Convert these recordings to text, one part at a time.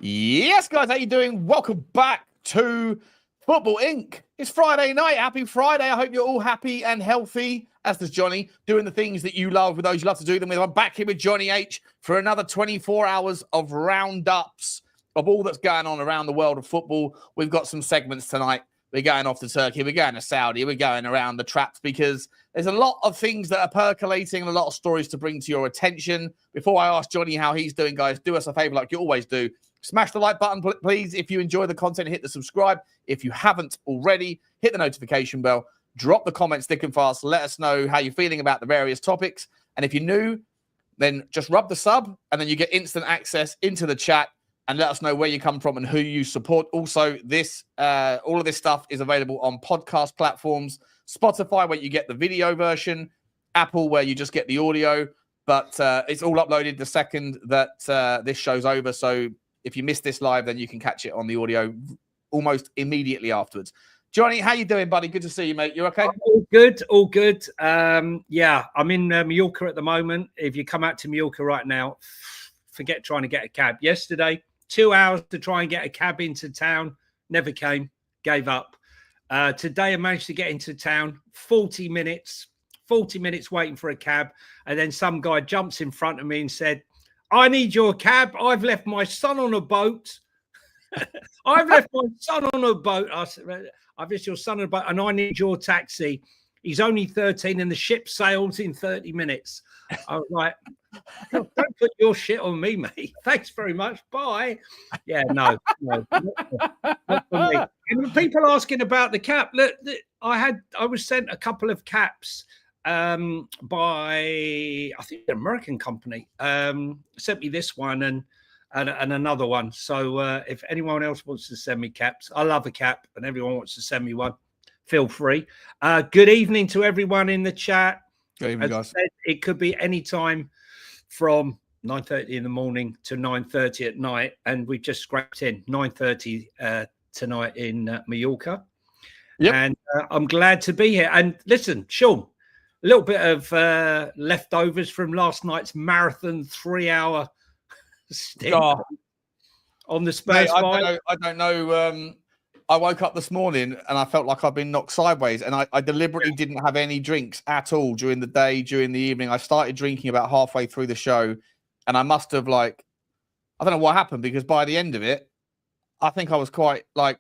Yes, guys, how you doing? Welcome back to Football Inc. It's Friday night. Happy Friday. I hope you're all happy and healthy, as does Johnny, doing the things that you love with those you love to do them with. I'm back here with Johnny H for another 24 hours of roundups of all that's going on around the world of football. We've got some segments tonight. We're going off to Turkey. We're going to Saudi. We're going around the traps because there's a lot of things that are percolating and a lot of stories to bring to your attention. Before I ask Johnny how he's doing, guys, do us a favor like you always do. Smash the like button, please. If you enjoy the content, hit the subscribe. If you haven't already, hit the notification bell. Drop the comments thick and fast. Let us know how you're feeling about the various topics. And if you're new, then just rub the sub and then you get instant access into the chat. And let us know where you come from and who you support. Also, all of this stuff is available on podcast platforms, Spotify, where you get the video version, Apple, where you just get the audio. But it's all uploaded the second that this show's over. So if you missed this live, then you can catch it on the audio almost immediately afterwards. Johnny, how you doing, buddy? Good to see you, mate. You okay? All good, all good. Yeah, I'm in Mallorca at the moment. If you come out to Mallorca right now, forget trying to get a cab. Yesterday, 2 hours to try and get a cab into town. Never came. Gave up. Today, I managed to get into town. 40 minutes waiting for a cab. And then some guy jumps in front of me and said, I need your cab. I've left my son on a boat. I've left my son on a boat. I said, I've left your son on a boat and I need your taxi. He's only 13 and the ship sails in 30 minutes. I was like, don't put your shit on me, mate. Thanks very much. Bye. Yeah, no, not for me. And people asking about the cap. Look, I was sent a couple of caps by, I think, an American company. Sent me this one and another one. So if anyone else wants to send me caps, I love a cap, and everyone wants to send me one, feel free. Good evening to everyone in the chat. Good evening, guys. Said, it could be any time from 9:30 in the morning to 9:30 at night, and we just scrapped in 9:30 tonight in Mallorca. Yep. And I'm glad to be here. And listen, Sean, a little bit of leftovers from last night's marathon 3-hour stint on the Spurs. Mate, I don't know. I woke up this morning and I felt like I've been knocked sideways, and I deliberately didn't have any drinks at all during the day, during the evening. I started drinking about halfway through the show, and I must have I don't know what happened, because by the end of it, I think I was quite a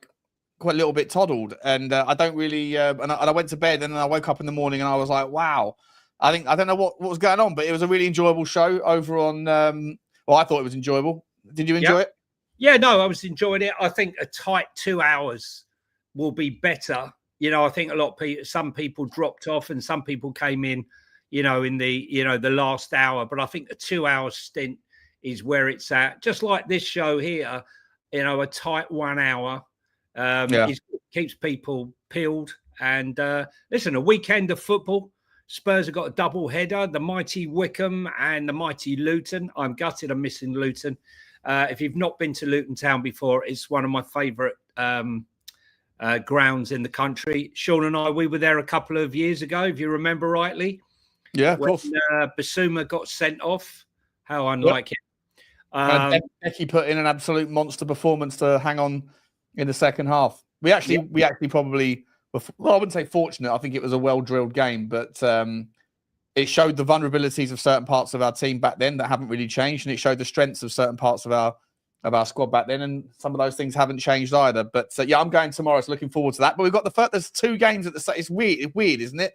little bit toddled, and I don't really. And I went to bed, and then I woke up in the morning, and I was like, wow. I don't know what was going on, but it was a really enjoyable show over on. Well, I thought it was enjoyable. Did you enjoy it? Yeah, no, I was enjoying it. I think a tight 2 hours will be better. You know, I think some people dropped off and some people came in, in the last hour. But I think a 2 hour stint is where it's at. Just like this show here, a tight 1 hour keeps people peeled. And listen, a weekend of football. Spurs have got a double header, the mighty Wycombe and the mighty Luton. I'm gutted I'm missing Luton. If you've not been to Luton Town before, it's one of my favourite grounds in the country. Sean and we were there a couple of years ago, if you remember rightly. Yeah, of course. Basuma got sent off. How unlike him. Becky put in an absolute monster performance to hang on in the second half. We actually probably, well, I wouldn't say fortunate. I think it was a well-drilled game, but it showed the vulnerabilities of certain parts of our team back then that haven't really changed, and it showed the strengths of certain parts of our squad back then, and some of those things haven't changed either. But I'm going tomorrow, so looking forward to that. But we've got there's 2 games at the same. It's weird, isn't it?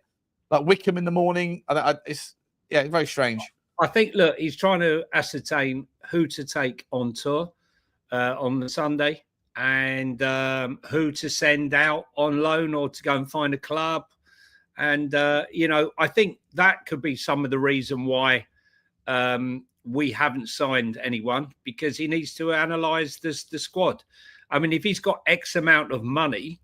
Like Wycombe in the morning. It's very strange. I think, look, he's trying to ascertain who to take on tour on the Sunday, and who to send out on loan or to go and find a club. And, I think that could be some of the reason why we haven't signed anyone, because he needs to analyse the squad. I mean, if he's got X amount of money,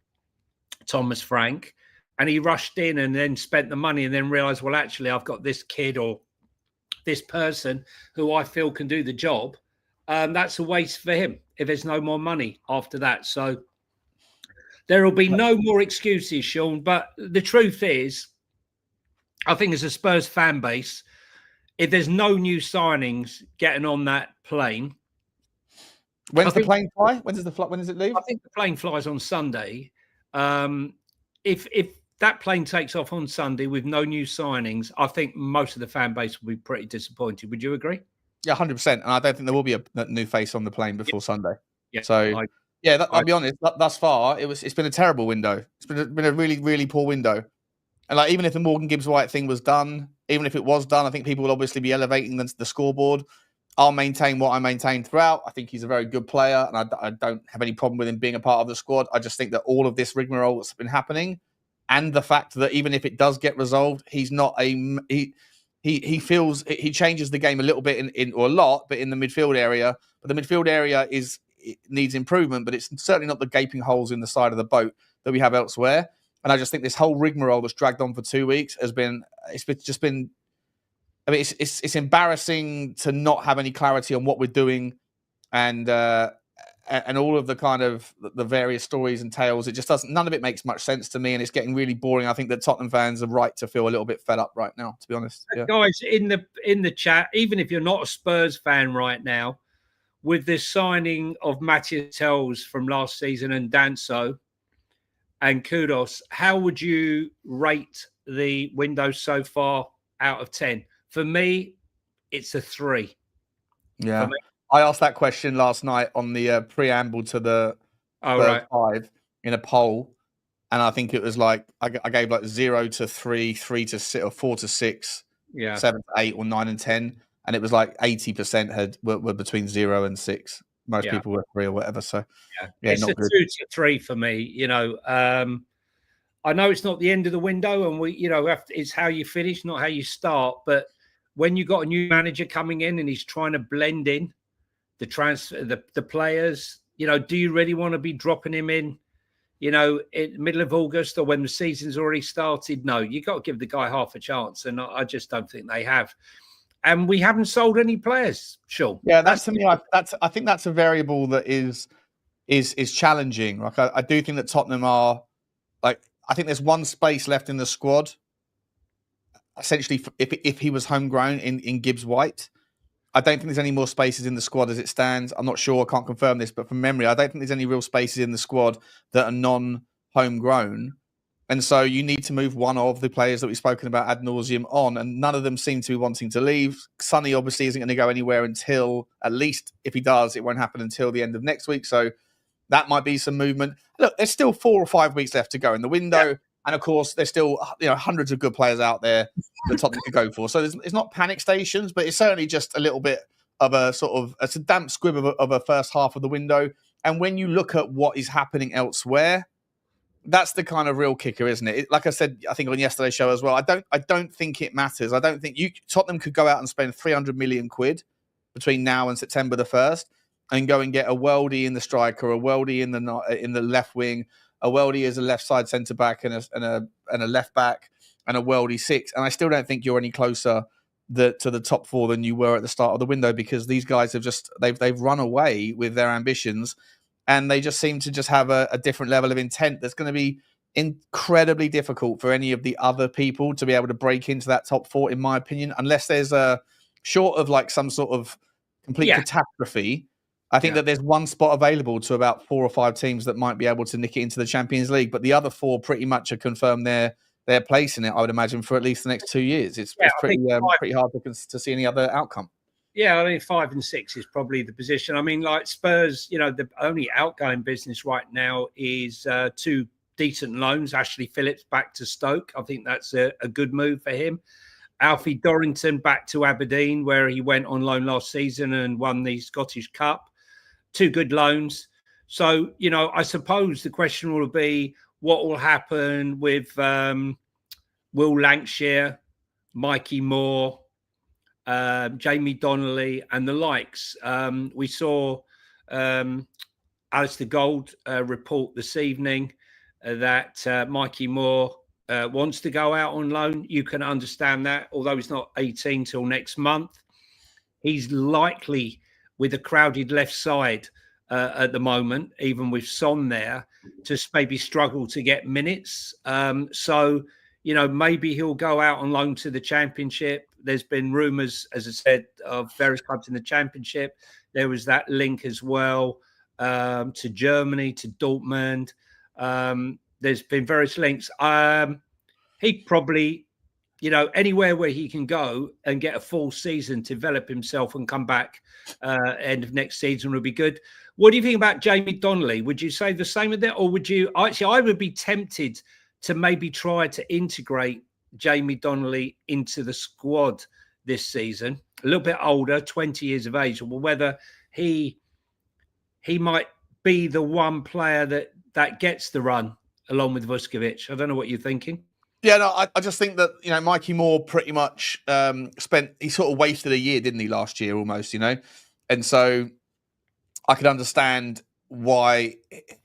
Thomas Frank, and he rushed in and then spent the money and then realised, well, actually, I've got this kid or this person who I feel can do the job, that's a waste for him if there's no more money after that. So there will be no more excuses, Sean. But the truth is, I think as a Spurs fan base, if there's no new signings getting on that plane, When's the plane fly? When does it leave? I think the plane flies on Sunday. If that plane takes off on Sunday with no new signings, I think most of the fan base will be pretty disappointed. Would you agree? Yeah, 100%. And I don't think there will be a new face on the plane before Sunday. Yeah. So, I'll be honest. Thus far, it's been a terrible window. It's been a really, really poor window. And like, even if the Morgan Gibbs-White thing was done, even if it was done, I think people will obviously be elevating the scoreboard. I'll maintain what I maintained throughout. I think he's a very good player, and I don't have any problem with him being a part of the squad. I just think that all of this rigmarole that's been happening, and the fact that even if it does get resolved, he's not he feels he changes the game a little bit or a lot, but in the midfield area. But the midfield area needs improvement, but it's certainly not the gaping holes in the side of the boat that we have elsewhere. And I just think this whole rigmarole that's dragged on for 2 weeks has been. I mean, it's embarrassing to not have any clarity on what we're doing, and all of the kind of the various stories and tales. It just doesn't. None of it makes much sense to me, and it's getting really boring. I think that Tottenham fans are right to feel a little bit fed up right now, to be honest. Yeah. Guys, in the chat, even if you're not a Spurs fan right now, with this signing of Matthias Tells from last season and Danso and Kudos, how would you rate the window so far out of 10? For me, it's a 3. Yeah. I asked that question last night on the preamble to the Spurs 5 in a poll. And I think it was like, I gave like 0 to 3, 3 to 6, or 4 to 6, 7 to 8, or 9 and 10. And it was like 80% were between 0 and 6. Most people were 3 or whatever. So, it's not a good. 2 to 3 for me. I know it's not the end of the window, and it's how you finish, not how you start. But when you got a new manager coming in and he's trying to blend in the players, do you really want to be dropping him in, in the middle of August or when the season's already started? No, you got to give the guy half a chance, and I just don't think they have. And we haven't sold any players, Sean. Yeah, that's to me. I think that's a variable that is challenging. Like I do think that Tottenham are like. I think there's one space left in the squad. Essentially, if he was homegrown in Gibbs-White, I don't think there's any more spaces in the squad as it stands. I'm not sure. I can't confirm this, but from memory, I don't think there's any real spaces in the squad that are non-homegrown. And so you need to move one of the players that we've spoken about ad nauseum on, and none of them seem to be wanting to leave. Sonny obviously isn't going to go anywhere until, at least if he does, it won't happen until the end of next week. So that might be some movement. Look, there's still 4 or 5 weeks left to go in the window. Yeah. And of course, there's still hundreds of good players out there that Tottenham could go for. So it's not panic stations, but it's certainly just a little bit of it's a damp squib of a first half of the window. And when you look at what is happening elsewhere, that's the kind of real kicker, isn't it? Like I said, I think on yesterday's show as well, I don't think it matters. I don't think Tottenham could go out and spend 300 million quid between now and September the 1st and go and get a worldie in the striker, a worldie in the left wing, a worldie as a left side centre back and a left back, and a worldie 6. And I still don't think you're any closer to the top 4 than you were at the start of the window, because these guys have they've run away with their ambitions, and they just seem to just have a different level of intent that's going to be incredibly difficult for any of the other people to be able to break into that top 4, in my opinion, unless there's a short of like some sort of complete catastrophe. I think that there's one spot available to about 4 or 5 teams that might be able to nick it into the Champions League, but the other 4 pretty much are confirmed their place in it, I would imagine, for at least the next 2 years. It's pretty hard to see any other outcome. Yeah, I mean, 5 and 6 is probably the position. I mean, like Spurs, the only outgoing business right now is 2 decent loans. Ashley Phillips back to Stoke. I think that's a good move for him. Alfie Dorrington back to Aberdeen, where he went on loan last season and won the Scottish Cup. 2 good loans. So, I suppose the question will be what will happen with Will Lancashire, Mikey Moore, Jamie Donnelly and the likes. We saw Alistair Gold report this evening that Mikey Moore wants to go out on loan. You can understand that, although he's not 18 till next month. He's likely, with a crowded left side at the moment, even with Son there, to maybe struggle to get minutes. So, maybe he'll go out on loan to the Championship. There's been rumours, as I said, of various clubs in the Championship. there was that link as well to Germany, to Dortmund. There's been various links. He probably, anywhere where he can go and get a full season, develop himself and come back end of next season would be good. What do you think about Jamie Donnelly? Would you say the same with that? Or would you actually, I would be tempted to maybe try to integrate Jamie Donnelly into the squad this season, a little bit older, 20 years of age, or whether he might be the one player that gets the run along with Vuskovic. I don't know what you're thinking. Yeah, no, I just think that, Mikey Moore pretty much he sort of wasted a year, didn't he, last year almost, And so I could understand why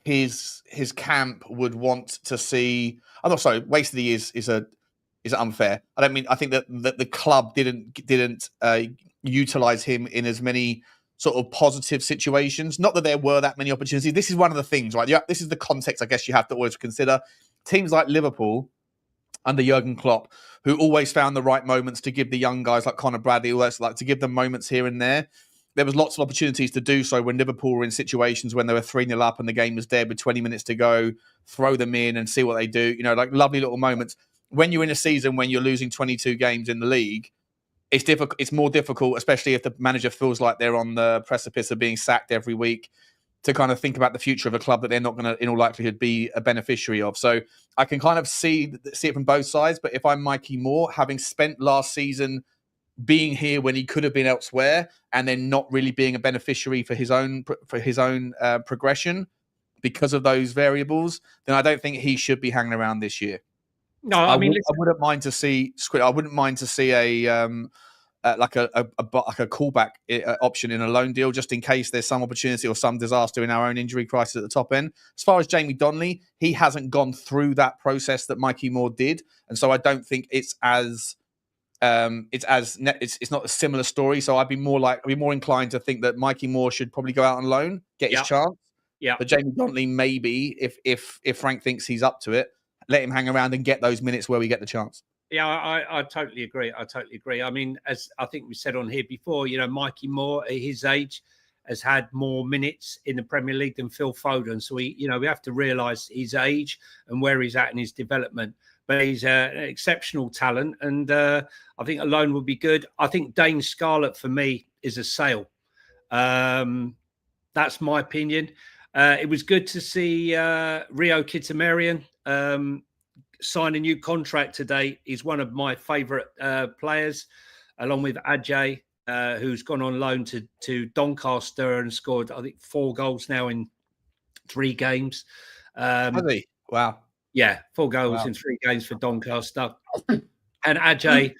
his camp would want to see. I'm not sorry, wasted a year is unfair. I think that the club didn't utilize him in as many sort of positive situations. Not that there were that many opportunities. This is one of the things, right? This is the context I guess you have to always consider. Teams like Liverpool under Jurgen Klopp, who always found the right moments to give the young guys like Conor Bradley, always like to give them moments here and there. There was lots of opportunities to do so when Liverpool were in situations when they were 3-0 up and the game was dead with 20 minutes to go, throw them in and see what they do. Like lovely little moments. When you're in a season when you're losing 22 games in the league, it's difficult. It's more difficult, especially if the manager feels like they're on the precipice of being sacked every week, to kind of think about the future of a club that they're not going to, in all likelihood, be a beneficiary of. So I can kind of see it from both sides. But if I'm Mikey Moore, having spent last season being here when he could have been elsewhere, and then not really being a beneficiary for his own progression because of those variables, then I don't think he should be hanging around this year. No, I wouldn't mind to see a like a callback option in a loan deal, just in case there's some opportunity or some disaster in our own injury crisis at the top end. As far as Jamie Donnelly, he hasn't gone through that process that Mikey Moore did, and so I don't think it's not a similar story. So I'd be more inclined to think that Mikey Moore should probably go out on loan, get his chance. Yeah. But Jamie Donnelly, maybe if Frank thinks he's up to it, let him hang around and get those minutes where we get the chance. Yeah, I totally agree. I mean, as I think we said on here before, Mikey Moore at his age has had more minutes in the Premier League than Phil Foden. So we have to realise his age and where he's at in his development. But he's an exceptional talent, and I think a loan would be good. I think Dane Scarlett for me is a sale. That's my opinion. It was good to see Rio Kitamarian sign a new contract today. He's one of my favourite players, along with Ajay, who's gone on loan to Doncaster and scored, I think, 4 goals now in 3 games. Has he? Wow. Yeah, 4 goals in 3 games for Doncaster. And Ajay,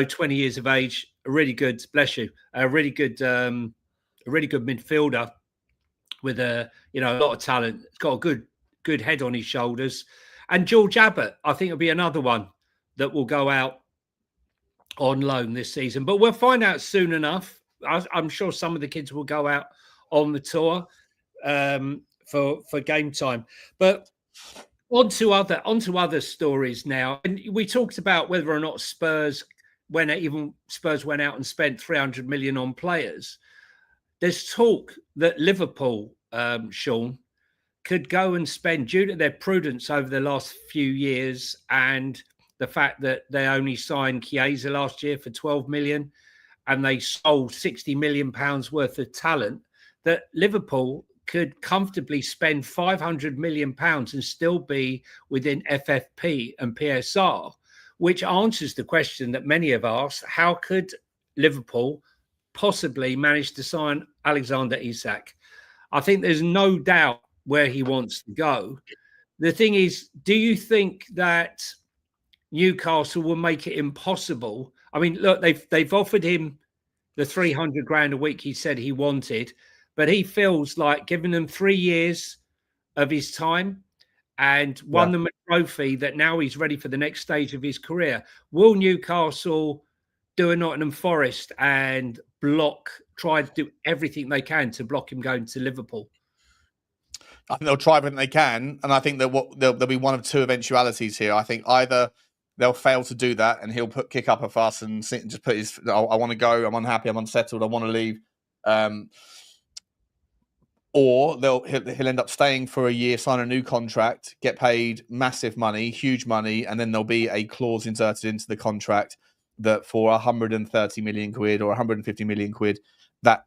20 years of age, a really good midfielder with a lot of talent. He's got a good head on his shoulders. And George Abbott, I think, will be another one that will go out on loan this season. But we'll find out soon enough. I'm sure some of the kids will go out on the tour for game time. But on to other stories now. And we talked about whether or not Spurs went out and spent 300 million on players. There's talk that Liverpool, Sean, could go and spend, due to their prudence over the last few years and the fact that they only signed Chiesa last year for 12 million and they sold 60 million pounds worth of talent, that Liverpool could comfortably spend 500 million pounds and still be within FFP and PSR, which answers the question that many have asked: how could Liverpool possibly manage to sign Alexander Isak? I think there's no doubt where he wants to go. The thing is, do you think that Newcastle will make it impossible? I mean, look, they've offered him the 300 grand a week he said he wanted, but he feels like giving them 3 years of his time and won them a trophy, that now he's ready for the next stage of his career. Will Newcastle do a Nottingham Forest and try to do everything they can to block him going to Liverpool? I think they'll try everything they can, and I think that there'll be one of 2 eventualities here. I think either they'll fail to do that, and he'll kick up a fuss and sit and just put his, I want to go, I'm unhappy, I'm unsettled, I want to leave. or he'll end up staying for a year, sign a new contract, get paid massive money, huge money, and then there'll be a clause inserted into the contract that for 130 million quid or 150 million quid, that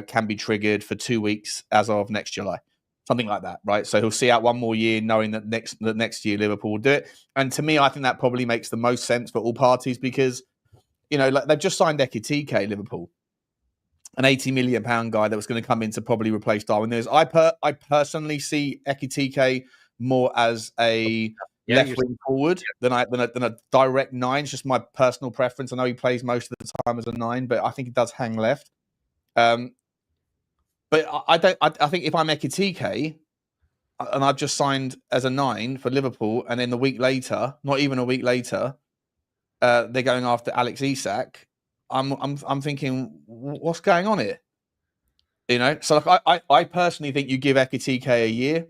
can be triggered for 2 weeks as of next July. Something like that, right? So he'll see out one more year, knowing that next year Liverpool will do it. And to me, I think that probably makes the most sense for all parties because, like they've just signed Ekitike, Liverpool, an £80 million guy that was going to come in to probably replace Darwin Núñez. I personally see Ekitike more as a left wing forward than a direct nine. It's just my personal preference. I know he plays most of the time as a 9, but I think he does hang left. But I think if I'm Ekitike and I've just signed as a 9 for Liverpool, and then the week later, not even a week later, they're going after Alex Isak. I'm thinking, what's going on here? So I personally think you give Ekitike a year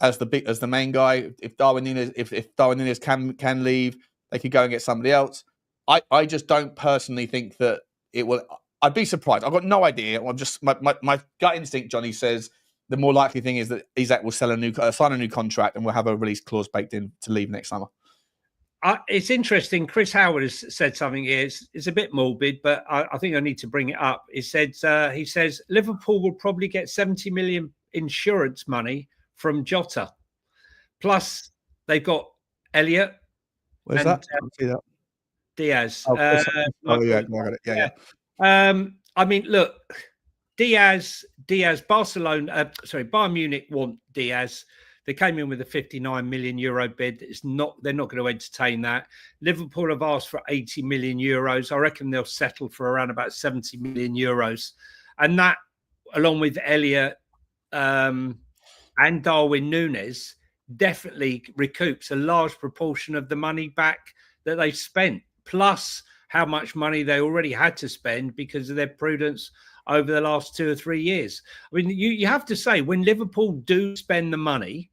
as the main guy. If Darwin Núñez can leave, they could go and get somebody else. I just don't personally think that it will. I'd be surprised. I've got no idea. I'm just my gut instinct, Johnny, says the more likely thing is that Isak will sign a new contract and we'll have a release clause baked in to leave next summer. It's interesting. Chris Howard has said something here. It's a bit morbid, but I think I need to bring it up. He says Liverpool will probably get 70 million insurance money from Jota. Plus, they've got Elliott. Where's that? See that? Diaz. Oh, yeah, I got it. Yeah. I mean, look, Diaz, Barcelona, Bayern Munich want Diaz. They came in with a 59 million euro bid. They're not going to entertain that. Liverpool have asked for 80 million euros. I reckon they'll settle for around about 70 million euros. And that, along with Elliott and Darwin Núñez, definitely recoups a large proportion of the money back that they've spent, plus how much money they already had to spend because of their prudence over the last 2 or 3 years. I mean, you have to say, when Liverpool do spend the money,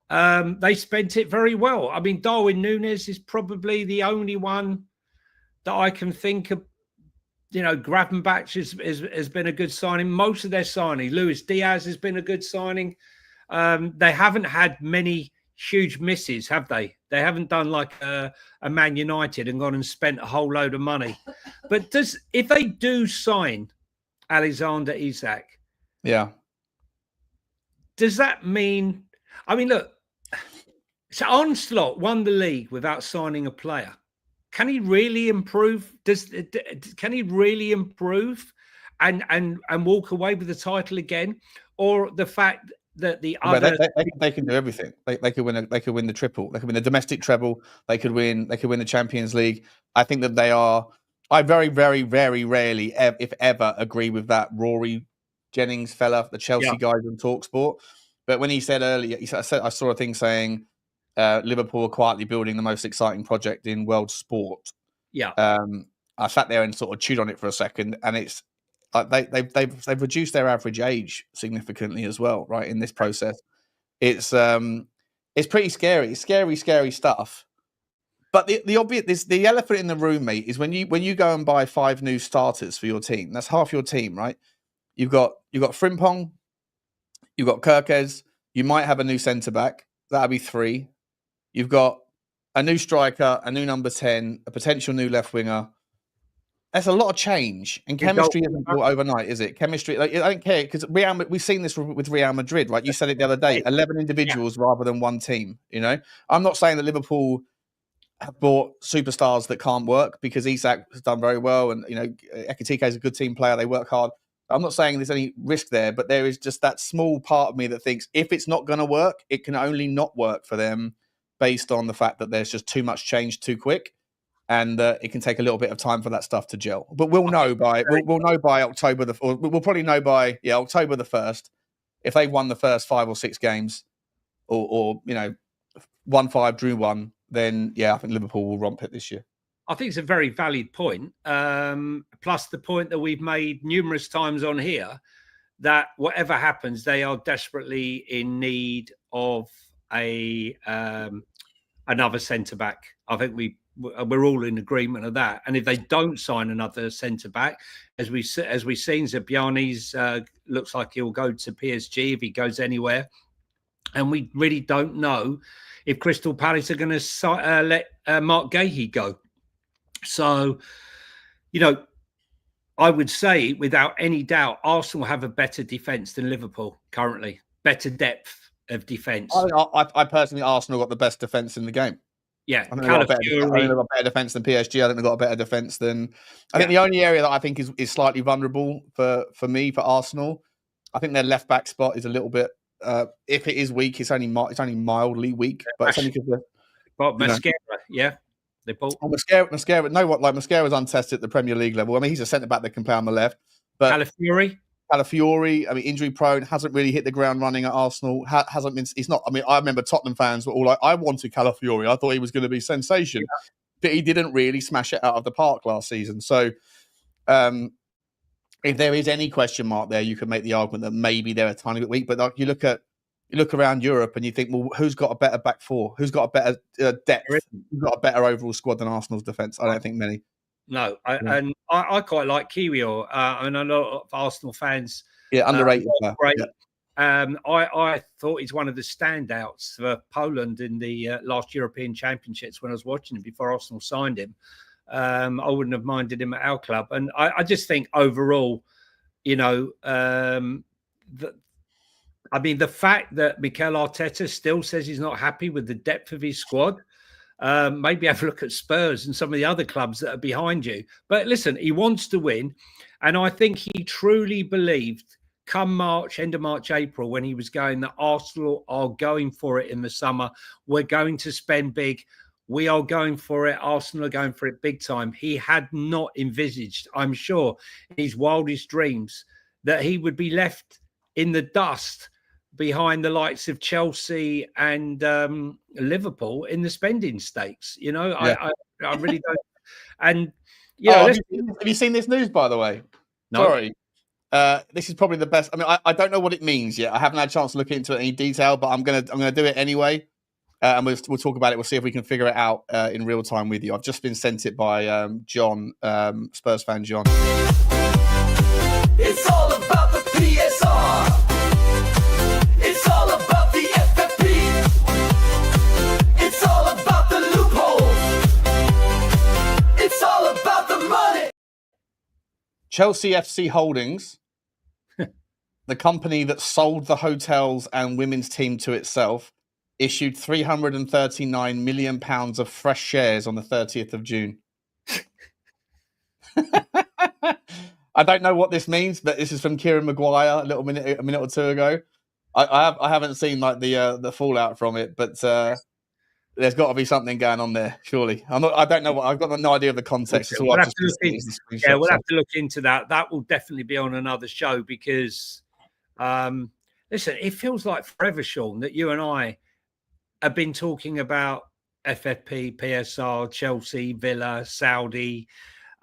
they spent it very well. I mean, Darwin Núñez is probably the only one that I can think of. Gravenbach has been a good signing. Most of their signing, Luis Diaz has been a good signing. They haven't had many huge misses, have they? They haven't done like a Man United and gone and spent a whole load of money. But if they do sign Alexander Isak, does that mean? I mean, look, so Onslaught won the league without signing a player. Can he really improve? Can he really improve and walk away with the title again, or the fact that the other they can do everything. They could win the triple. They could win the domestic treble. They could win the Champions League. I think that they are. I very, very, very rarely, if ever, agree with that Rory Jennings fella, the Chelsea guy on TalkSport. But when he said earlier, I saw a thing saying Liverpool are quietly building the most exciting project in world sport. Yeah. I sat there and sort of chewed on it for a second, and it's like they've reduced their average age significantly as well, right? In this process, it's pretty scary. It's scary stuff. But the elephant in the room, mate, is when you go and buy 5 new starters for your team. That's half your team, right? You've got Frimpong, you've got Kirkes. You might have a new centre back. That'll be 3. You've got a new striker, a new number 10, a potential new left winger. That's a lot of change, and chemistry isn't built overnight, is it? Chemistry, I don't care, because we've seen this with Real Madrid, right? You said it the other day: 11 individuals rather than one team. I'm not saying that Liverpool have bought superstars that can't work, because Isak has done very well, and Ekitike is a good team player. They work hard. I'm not saying there's any risk there, but there is just that small part of me that thinks if it's not going to work, it can only not work for them based on the fact that there's just too much change too quick. And it can take a little bit of time for that stuff to gel, but we'll know by October we'll probably know by October the 1st if they've won the first 5 or 6 games, or 1-5 drew 1. Then I think Liverpool will romp it this year. I think it's a very valid point. Plus the point that we've made numerous times on here, that whatever happens, they are desperately in need of another centre back. I think we we're all in agreement of that. And if they don't sign another centre back, as we've seen, Zabjani's looks like he'll go to PSG if he goes anywhere. And we really don't know if Crystal Palace are going to let Mark Gahey go. So, I would say without any doubt, Arsenal have a better defence than Liverpool currently, better depth of defence. I personally, Arsenal got the best defence in the game. Yeah, I think they've got a better defence than PSG. I think they've got a better defence than. I think the only area that I think is slightly vulnerable for Arsenal, I think their left back spot is a little bit. If it is weak, it's only mildly weak, but it's only because. Mascara, yeah. They bought Mascara. No, what Mascara's untested at the Premier League level. I mean, he's a centre back that can play on the left. But Calafiori, I mean, injury prone, hasn't really hit the ground running at Arsenal. Hasn't been. He's not. I mean, I remember Tottenham fans were all like, "I wanted Calafiori. I thought he was going to be sensation," but he didn't really smash it out of the park last season. So, if there is any question mark there, you can make the argument that maybe they're a tiny bit weak. But like, you look around Europe and you think, well, who's got a better back four? Who's got a better depth? Who's got a better overall squad than Arsenal's defence? I don't think many. No, and I quite like Kiwior. I know a lot of Arsenal fans. Yeah, underrated. Great. Yeah. I thought he's one of the standouts for Poland in the last European Championships when I was watching him before Arsenal signed him. I wouldn't have minded him at our club. And I just think overall, the fact that Mikel Arteta still says he's not happy with the depth of his squad, maybe have a look at Spurs and some of the other clubs that are behind you. But listen, he wants to win. And I think he truly believed come end of March, April, when he was going that Arsenal are going for it in the summer. We're going to spend big. We are going for it. Arsenal are going for it big time. He had not envisaged, I'm sure, in his wildest dreams, that he would be left in the dust behind the likes of Chelsea and Liverpool in the spending stakes. I really don't. And have you seen this news, by the way? No. Sorry. This is probably the best. I mean, I don't know what it means yet. I haven't had a chance to look into it in any detail, but I'm gonna do it anyway. And we'll talk about it. We'll see if we can figure it out in real time with you. I've just been sent it by John, Spurs fan John. It's all about the PSR. It's all about the FFP. It's all about the loopholes. It's all about the money. Chelsea FC Holdings, the company that sold the hotels and women's team to itself, issued £339 million of fresh shares on the 30th of June. I don't know what this means, but this is from Kieran Maguire a minute or two ago. I haven't seen like the fallout from it, but there's got to be something going on there. Surely, I don't know what. I've got no idea of the context. We'll have to look into that. That will definitely be on another show because, listen, it feels like forever, Sean, that you and I have been talking about FFP, PSR, Chelsea, Villa, Saudi.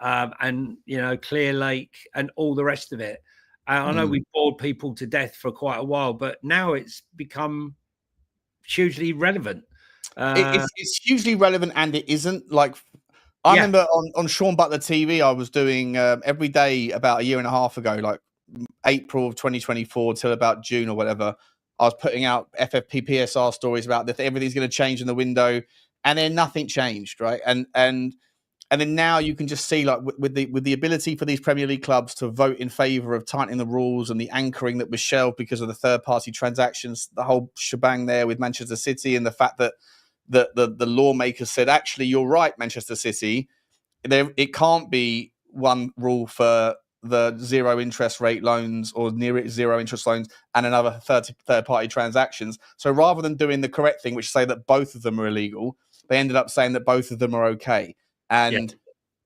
And Clear Lake and all the rest of it. I know we bored people to death for quite a while, but now it's become hugely relevant. It's hugely relevant, and it isn't. Like I remember on Sean Butler TV, I was doing every day about a year and a half ago, like April of 2024 till about June or whatever. I was putting out FFP PSR stories about that everything's going to change in the window, and then nothing changed, right? And then now you can just see, like, with the ability for these Premier League clubs to vote in favour of tightening the rules and the anchoring that was shelved because of the third-party transactions, the whole shebang there with Manchester City, and the fact that the lawmakers said, actually, you're right, Manchester City, it can't be one rule for the zero interest rate loans or near zero interest loans and another third-party transactions. So rather than doing the correct thing, which say that both of them are illegal, they ended up saying that both of them are okay. And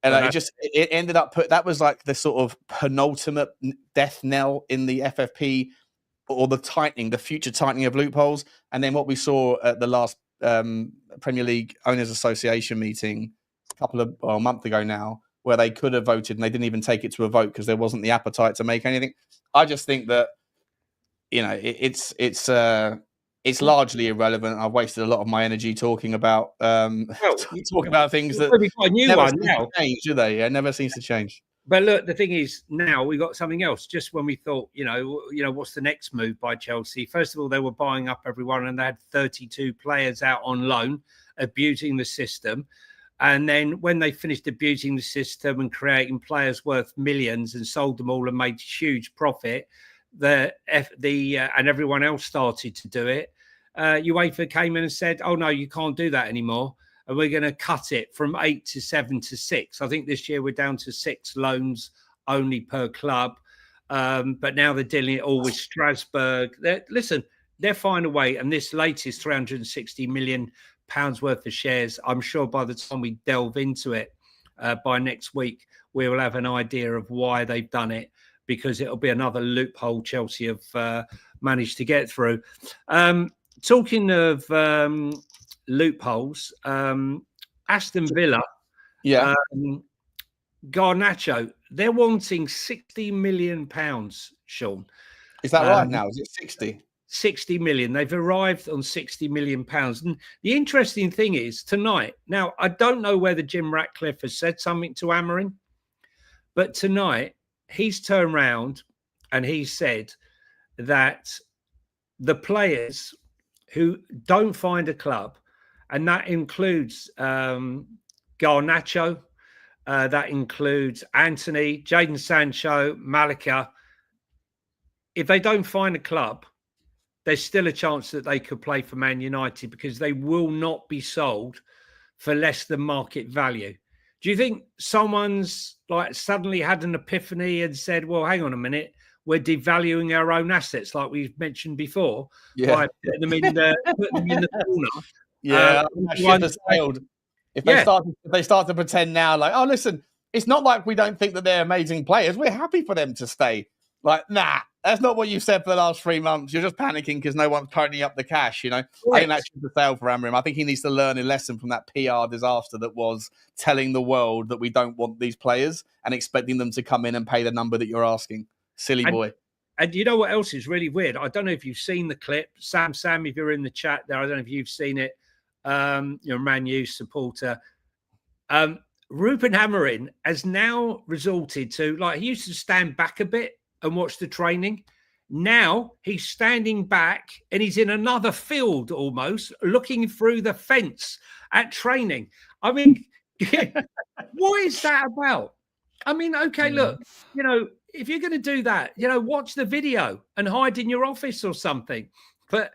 it ended up that was like the sort of penultimate death knell in the FFP, or the future tightening of loopholes. And then what we saw at the last Premier League Owners Association meeting a month ago now, where they could have voted and they didn't even take it to a vote because there wasn't the appetite to make anything. I just think that it's it's largely irrelevant. I've wasted a lot of my energy talking about talking about things that we've got a new never one seem now. to change, do they? Yeah, never seems to change. But look, the thing is, now we got something else. Just when we thought, what's the next move by Chelsea? First of all, they were buying up everyone, and they had 32 players out on loan, abusing the system. And then when they finished abusing the system and creating players worth millions and sold them all and made huge profit, and everyone else started to do it. UEFA came in and said, "Oh no, you can't do that anymore." And we're going to cut it from 8 to 7 to 6. I think this year we're down to 6 loans only per club. But now they're dealing it all with Strasbourg. They're finding a way. And this latest 360 million pounds worth of shares, I'm sure by the time we delve into it by next week, we will have an idea of why they've done it, because it'll be another loophole Chelsea have managed to get through. Talking of loopholes, Aston Villa, Garnacho, they're wanting £60 million, Sean. Is that right now? Is it 60? 60 million. They've arrived on £60 million. And the interesting thing is tonight, now I don't know whether Jim Ratcliffe has said something to Amorim, but tonight he's turned round and he said that the players who don't find a club, and that includes Garnacho, that includes Anthony, Jadon Sancho, Malika. If they don't find a club, there's still a chance that they could play for Man United, because they will not be sold for less than market value. Do you think someone's suddenly had an epiphany and said, well, hang on a minute, we're devaluing our own assets, like we've mentioned before, by putting them in the corner? Yeah, that ship has sailed. If they start to pretend now, like, oh, listen, it's not like we don't think that they're amazing players. We're happy for them to stay. Like, nah, that's not what you said for the last 3 months. You're just panicking because no one's ponying up the cash, I think that ship has sailed for Amorim. I think he needs to learn a lesson from that PR disaster that was telling the world that we don't want these players and expecting them to come in and pay the number that you're asking. Silly boy. And you know what else is really weird? I don't know if you've seen the clip. Sam, if you're in the chat there, I don't know if you've seen it. You're a Man U supporter. Ruben Amorim has now resorted to, he used to stand back a bit and watch the training. Now he's standing back and he's in another field almost, looking through the fence at training. I mean, what is that about? I mean, okay, look, if you're going to do that, watch the video and hide in your office or something. But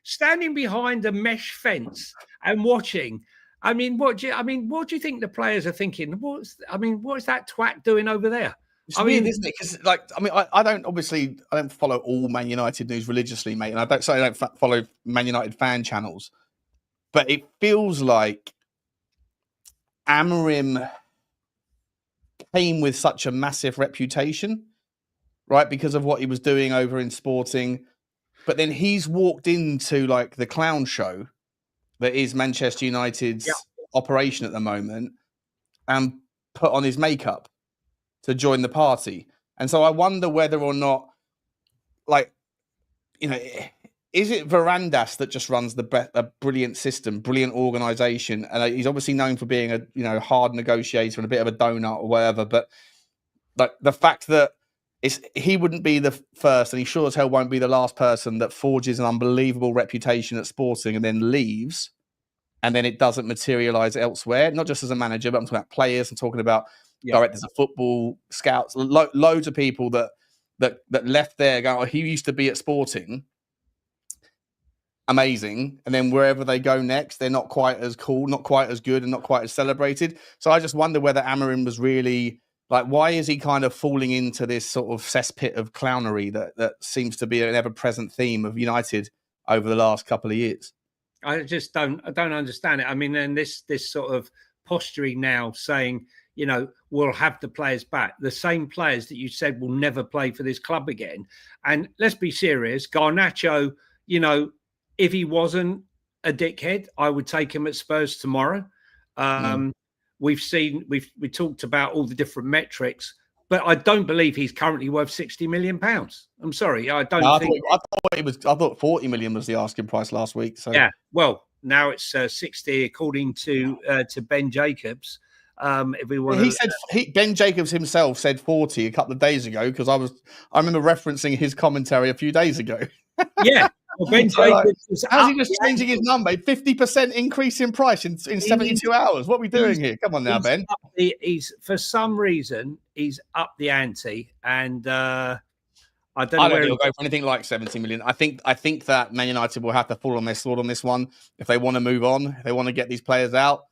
standing behind a mesh fence and watching, what do you think the players are thinking? What is that twat doing over there? It's weird, isn't it? Because, I don't follow all Man United news religiously, mate, and I don't follow Man United fan channels. But it feels like Amorim came with such a massive reputation, right, because of what he was doing over in Sporting. But then he's walked into the clown show that is Manchester United's operation at the moment and put on his makeup to join the party. And so I wonder whether or not, is it Varandas that just runs a brilliant system, brilliant organisation? And he's obviously known for being a hard negotiator and a bit of a donut or whatever. But the fact that he wouldn't be the first, and he sure as hell won't be the last person that forges an unbelievable reputation at Sporting and then leaves, and then it doesn't materialise elsewhere. Not just as a manager, but I'm talking about players. I'm talking about directors of football, scouts, loads of people that left there going, oh, he used to be at Sporting. Amazing. And then wherever they go next, they're not quite as cool, not quite as good, and not quite as celebrated. So I just wonder whether Amorim was really why is he kind of falling into this sort of cesspit of clownery that seems to be an ever-present theme of United over the last couple of years? I don't understand it. I mean, and this sort of posturing now saying, we'll have the players back. The same players that you said will never play for this club again. And let's be serious, Garnacho, if he wasn't a dickhead, I would take him at Spurs tomorrow. We talked about all the different metrics. but I don't believe he's currently worth £60 million. I'm sorry, I don't No, think. I thought 40 million was the asking price last week. So Yeah, well, now it's 60 according to Ben Jacobs. If we want, Ben Jacobs himself said 40 a couple of days ago because I remember referencing his commentary a few days ago. Yeah, well, Ben So, like, Jacobs was how's up he just the changing his number? 50% increase in price in 72 hours. What are we doing here? Come on now, Ben. He's for some reason he's up the ante, and I don't know I don't where think he'll go for anything like 70 million. I think that Man United will have to fall on their sword on this one if they want to move on, if they want to get these players out.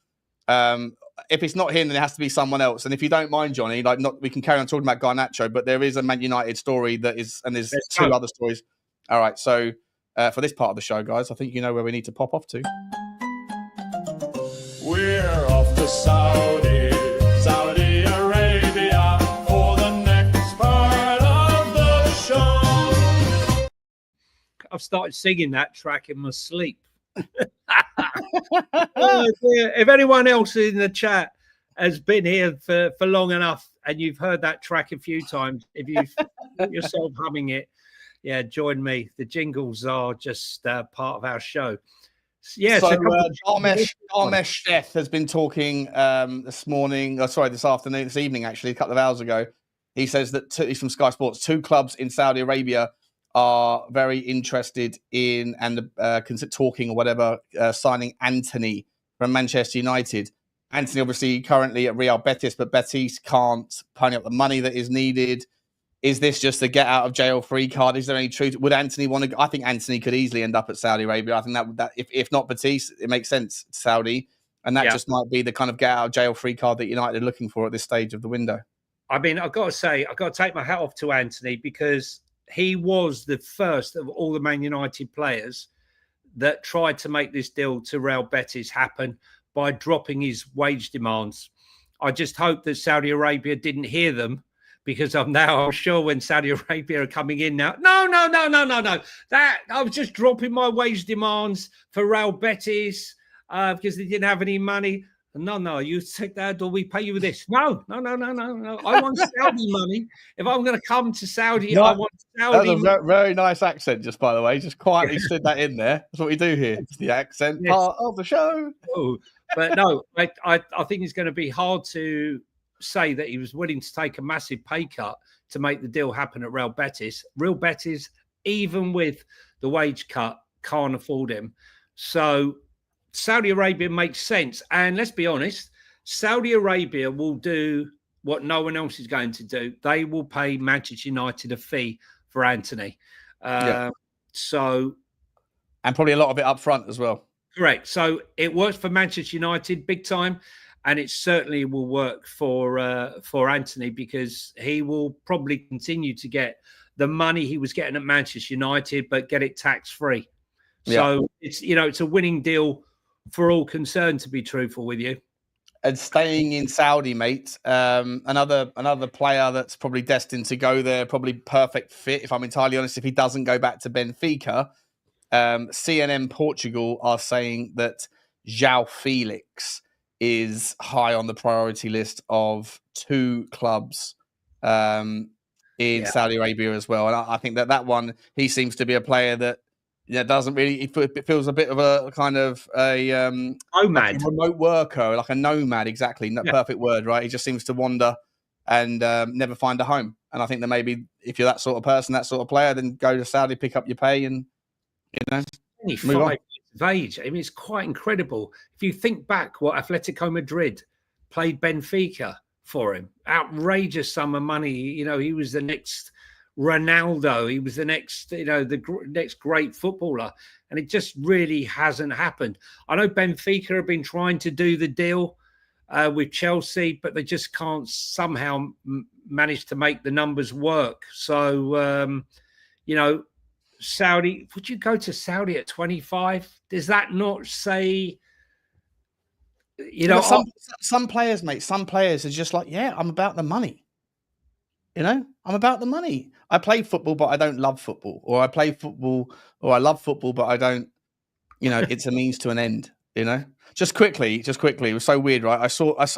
If it's not him, then it has to be someone else. And if you don't mind, Johnny, we can carry on talking about Garnacho, but there is a Man United story there's two other stories. All right, so for this part of the show, guys, I think you know where we need to pop off to. We're off to Saudi Arabia for the next part of the show. I've started singing that track in my sleep. Oh, dear. If anyone else in the chat has been here for long enough and you've heard that track a few times, if you've got yourself humming it, yeah, join me. The jingles are just part of our show. Yeah, so Dharmesh Seth has been talking this evening, actually, a couple of hours ago. He says that he's from Sky Sports. 2 clubs in Saudi Arabia are very interested in talking or whatever, signing Anthony from Manchester United. Anthony obviously currently at Real Betis, but Betis can't pony up the money that is needed. Is this just a get out of jail free card? Is there any truth? Would Anthony want to? I think Anthony could easily end up at Saudi Arabia. I think that if not Betis, it makes sense, Saudi. And that just might be the kind of get out of jail free card that United are looking for at this stage of the window. I mean, I've got to say, I've got to take my hat off to Anthony because he was the first of all the Man United players that tried to make this deal to Real Betis happen by dropping his wage demands. I just hope that Saudi Arabia didn't hear them, because I'm sure when Saudi Arabia are coming in now, no. That I was just dropping my wage demands for Real Betis because they didn't have any money. No, you take that or we pay you with this. No. I want Saudi money. If I'm going to come to Saudi, I want Saudi. That's a very nice accent, just by the way. Just quietly slid that in there. That's what we do here. It's the accent part of the show. Oh, but no, I think it's going to be hard to say that he was willing to take a massive pay cut to make the deal happen at Real Betis. Real Betis, even with the wage cut, can't afford him. So Saudi Arabia makes sense. And let's be honest, Saudi Arabia will do what no one else is going to do. They will pay Manchester United a fee for Anthony. And probably a lot of it up front as well. Correct. So it works for Manchester United big time. And it certainly will work for Anthony, because he will probably continue to get the money he was getting at Manchester United, but get it tax free. So it's a winning deal for all concerned, to be truthful with you. And staying in Saudi, mate, another player that's probably destined to go there, probably perfect fit, if I'm entirely honest, if he doesn't go back to Benfica. CNN Portugal are saying that João Felix is high on the priority list of 2 clubs in Saudi Arabia as well. And I think that one, he seems to be a player that doesn't really, it feels a bit of a kind of a nomad, like a remote worker, like a nomad. Exactly. Perfect word, right? He just seems to wander and never find a home. And I think that maybe if you're that sort of person, that sort of player, then go to Saudi, pick up your pay and, move on. Of age. I mean, it's quite incredible. If you think back what Atletico Madrid played Benfica for him, outrageous sum of money. He was the next Ronaldo. He was the next, next great footballer. And it just really hasn't happened. I know Benfica have been trying to do the deal with Chelsea, but they just can't somehow manage to make the numbers work. So, Saudi, would you go to Saudi at 25? Does that not say, some players, mate, some players are just like, I'm about the money. I'm about the money. I play football, but I don't love football. Or I play football, or I love football, but I don't, it's a means to an end, Just quickly, it was so weird, right? I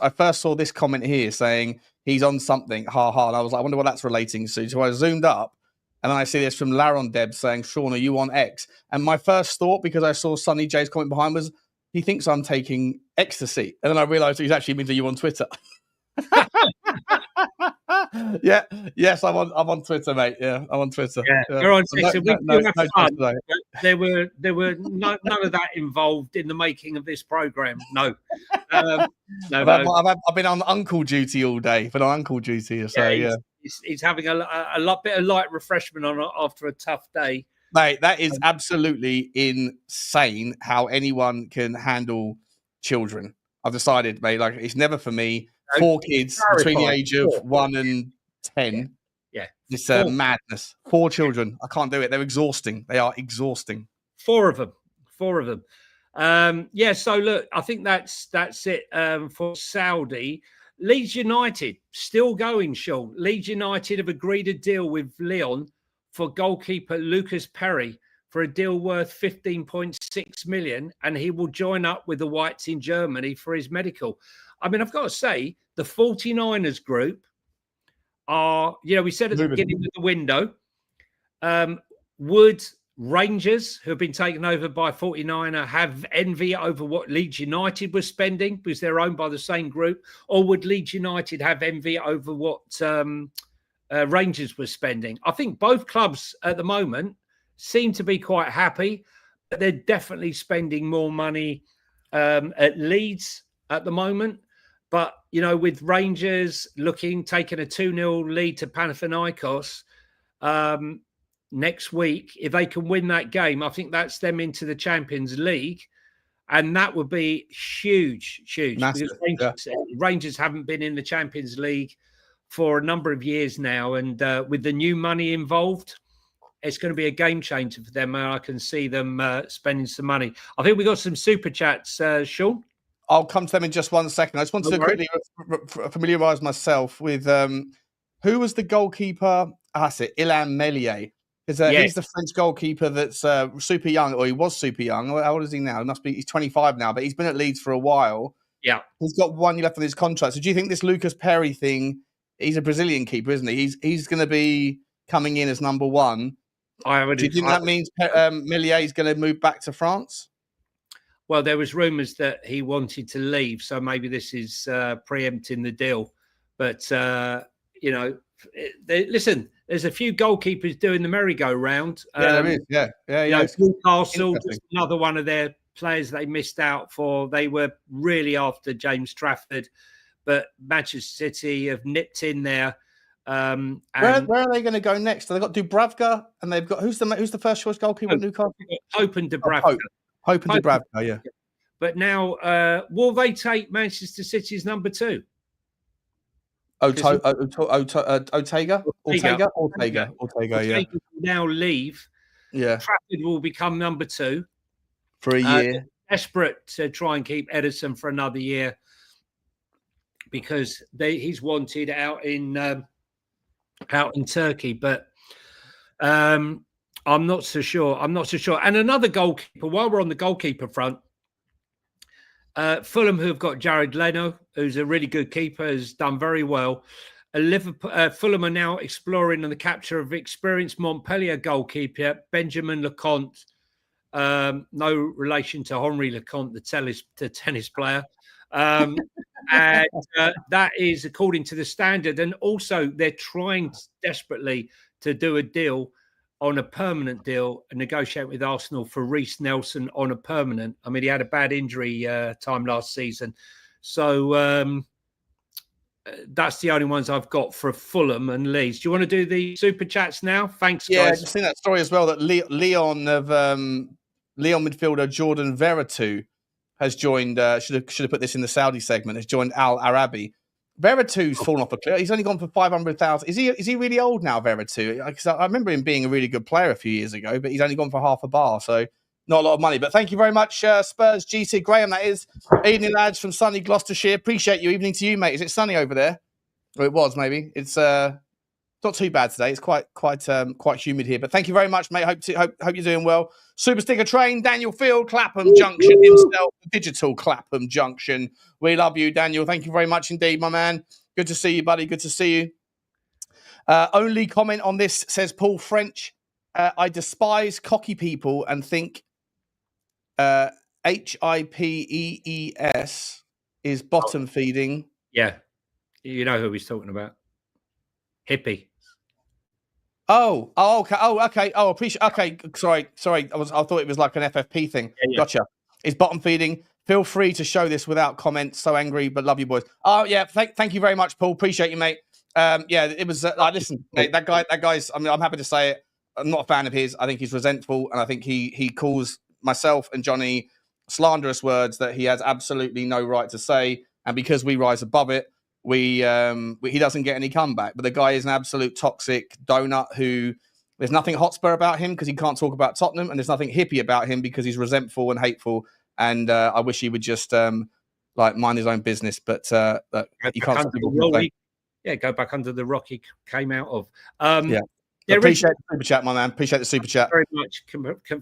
first saw this comment here saying he's on something. Ha ha. And I was like, I wonder what that's relating to. So I zoomed up, and then I see this from Laron Deb saying, Sean, are you on X? And my first thought, because I saw Sonny J's comment behind, was he thinks I'm taking ecstasy. And then I realized he's actually means are you on Twitter? Yeah, yes, I'm on Twitter, mate. Yeah, I'm on Twitter. Yeah, Yeah. they're on Twitter. We do have fun. Today. There were none of that involved in the making of this program. No, no. I've been on uncle duty all day. Been on uncle duty, so yeah. He's having a bit of light refreshment on after a tough day. Mate, that is absolutely insane how anyone can handle children. I've decided, mate, like it's never for me. 4 kids between the age of 1 and 10. Yeah. It's madness. 4 children. I can't do it. They're exhausting. They are exhausting. 4 of them. Yeah, so look, I think that's it for Saudi. Leeds United still going, Sean. Leeds United have agreed a deal with Lyon for goalkeeper Lucas Perry for a deal worth 15.6 million, and he will join up with the Whites in Germany for his medical. I mean, I've got to say, the 49ers group are, we said at the beginning of the window, would Rangers, who have been taken over by 49er, have envy over what Leeds United was spending because they're owned by the same group? Or would Leeds United have envy over what Rangers was spending? I think both clubs at the moment seem to be quite happy, but they're definitely spending more money at Leeds at the moment. But, with Rangers taking a 2-0 lead to Panathinaikos next week, if they can win that game, I think that's them into the Champions League. And that would be huge. Massive, because Rangers haven't been in the Champions League for a number of years now. And with the new money involved, it's going to be a game changer for them. And I can see them spending some money. I think we got some super chats, Sean. I'll come to them in just 1 second. I just wanted to quickly familiarise myself with who was the goalkeeper. That's it, Ilham Meslier. He's the French goalkeeper that's super young, or he was super young. How old is he now? He's 25 now, but he's been at Leeds for a while. Yeah. He's got 1 year left on his contract. So do you think this Lucas Perry thing, he's a Brazilian keeper, isn't he? He's going to be coming in as number 1. Do you think that means Meslier is going to move back to France? Well, there was rumours that he wanted to leave, so maybe this is preempting the deal. But, listen, there's a few goalkeepers doing the merry-go-round. There is. Yeah. Newcastle, just another one of their players they missed out for. They were really after James Trafford, but Manchester City have nipped in there. Where are they going to go next? So they've got Dubravka, and they've got who's the first choice goalkeeper at Newcastle? Hope and Dubravka. Hope and Dubravka, yeah. But now, will they take Manchester City's number 2? Ortega, yeah. Now leave. Yeah. Trafford will become number 2 for a year. Desperate to try and keep Edison for another year because he's wanted out in Turkey, but I'm not so sure. And another goalkeeper, while we're on the goalkeeper front, Fulham, who have got Jared Leno, who's a really good keeper, has done very well. Fulham are now exploring the capture of experienced Montpellier goalkeeper Benjamin Lecomte. No relation to Henri Lecomte, the tennis player. And that is according to the standard. And also, they're trying desperately to do a deal on a permanent deal and negotiate with Arsenal for Reece Nelson on a permanent. I mean, he had a bad injury time last season. So that's the only ones I've got for Fulham and Leeds. Do you want to do the super chats now? Thanks, guys. Yeah, I've seen that story as well that Leon midfielder Jordan Veretout has joined, should have put this in the Saudi segment, has joined Al Arabi. Veretou's fallen off a cliff. He's only gone for 500,000. Is he really old now, Veretout? Because I remember him being a really good player a few years ago, but he's only gone for half a bar, so not a lot of money. But thank you very much, Spurs GT Graham. That is evening, lads, from sunny Gloucestershire. Appreciate you. Evening to you, mate. Is it sunny over there? Or it was maybe. It's not too bad today. It's quite humid here. But thank you very much, mate. Hope you're doing well. Super Sticker Train, Daniel Field, Clapham Junction himself, Digital Clapham Junction. We love you, Daniel. Thank you very much indeed, my man. Good to see you, buddy. Good to see you. Only comment on this, says Paul French. I despise cocky people and think HIPEES is bottom feeding. Yeah. You know who he's talking about. Hippie. Oh, okay. Oh, okay. Oh, appreciate. Okay, sorry. I thought it was like an FFP thing. Yeah. Gotcha. Is bottom feeding. Feel free to show this without comments. So angry, but love you, boys. Oh, yeah. Thank you very much, Paul. Appreciate you, mate. Yeah, it was. Listen, mate. That guy's. I mean, I'm happy to say it. I'm not a fan of his. I think he's resentful, and I think he calls myself and Jonny slanderous words that he has absolutely no right to say. And because we rise above it, he doesn't get any comeback. But the guy is an absolute toxic donut who there's nothing Hotspur about him because he can't talk about Tottenham, and there's nothing hippie about him because he's resentful and hateful. And I wish he would just like mind his own business. But you can't. Go back under the rock he came out of. Appreciate the super chat, my man. Appreciate the super chat very much.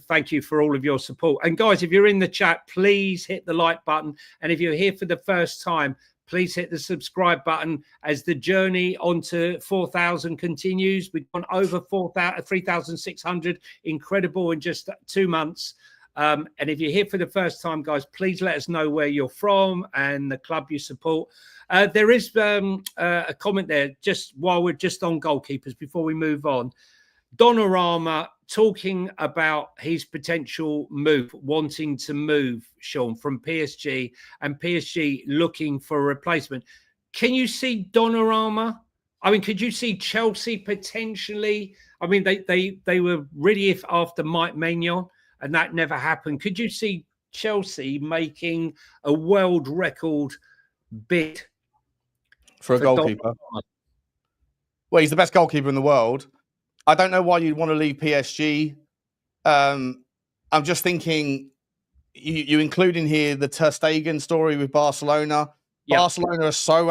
Thank you for all of your support. And guys, if you're in the chat, please hit the like button. And if you're here for the first time, please hit the subscribe button as the journey onto 4,000 continues. We've gone over 3,600. Incredible in just 2 months. And if you're here for the first time, guys, please let us know where you're from and the club you support. There is a comment there just while we're just on goalkeepers before we move on. Donnarumma talking about his potential move, wanting to move, Sean, from PSG and PSG looking for a replacement. Can you see Donnarumma? I mean, could you see Chelsea potentially? I mean, they were really after Mike Maignan, and that never happened. Could you see Chelsea making a world record bid for a goalkeeper? Well, he's the best goalkeeper in the world. I don't know why you'd want to leave PSG. I'm just thinking you include in here the Ter Stegen story with Barcelona. Yep. Barcelona are so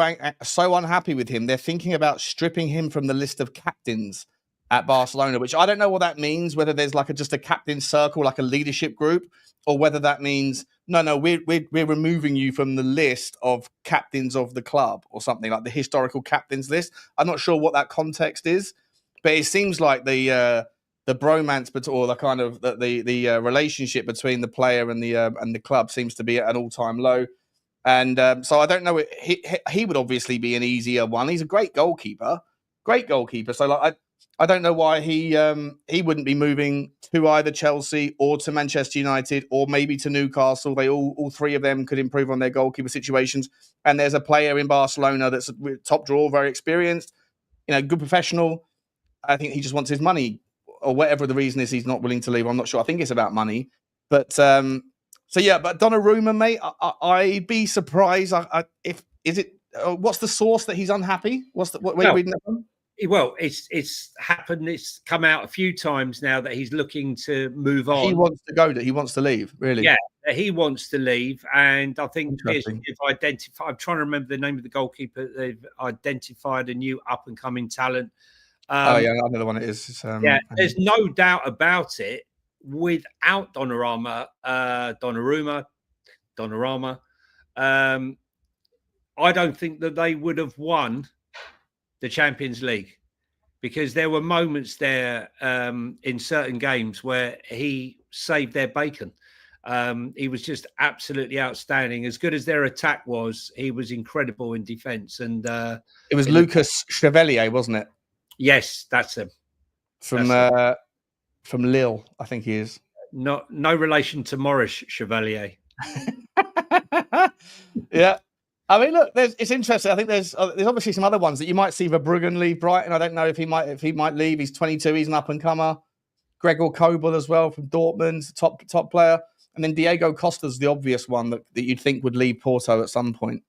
unhappy with him. They're thinking about stripping him from the list of captains at Barcelona, which I don't know what that means, whether there's like just a captain circle, like a leadership group, or whether that means, no, we're removing you from the list of captains of the club or something like the historical captains list. I'm not sure what that context is, but it seems like the bromance, or the kind of the relationship between the player and the club seems to be at an all-time low. And so I don't know. He would obviously be an easier one. He's a great goalkeeper. So like I don't know why he wouldn't be moving to either Chelsea or to Manchester United or maybe to Newcastle. They all three of them could improve on their goalkeeper situations. And there's a player in Barcelona that's top draw, very experienced, good professional. I think he just wants his money, or whatever the reason is. He's not willing to leave. I'm not sure. I think it's about money. But but Donnarumma, mate, I'd be surprised. What's the source that he's unhappy? What are you reading that from? Well, it's happened. It's come out a few times now that he's looking to move on. He wants to go. He wants to leave. Really? Yeah, he wants to leave, and I think if I'm trying to remember the name of the goalkeeper. They've identified a new up and coming talent. I know the one it is. There's no doubt about it. Without Donnarumma, I don't think that they would have won the Champions League, because there were moments there in certain games where he saved their bacon. He was just absolutely outstanding. As good as their attack was, he was incredible in defence. And it was Lucas Chevalier, wasn't it? Yes, that's him. From Lille, I think he is. No relation to Maurice Chevalier. Yeah. I mean, look, it's interesting. I think there's obviously some other ones that you might see. Verbruggen leave Brighton. I don't know if he might leave. He's 22. He's an up and comer. Gregor Kobel as well from Dortmund, top player. And then Diego Costa's the obvious one that you'd think would leave Porto at some point.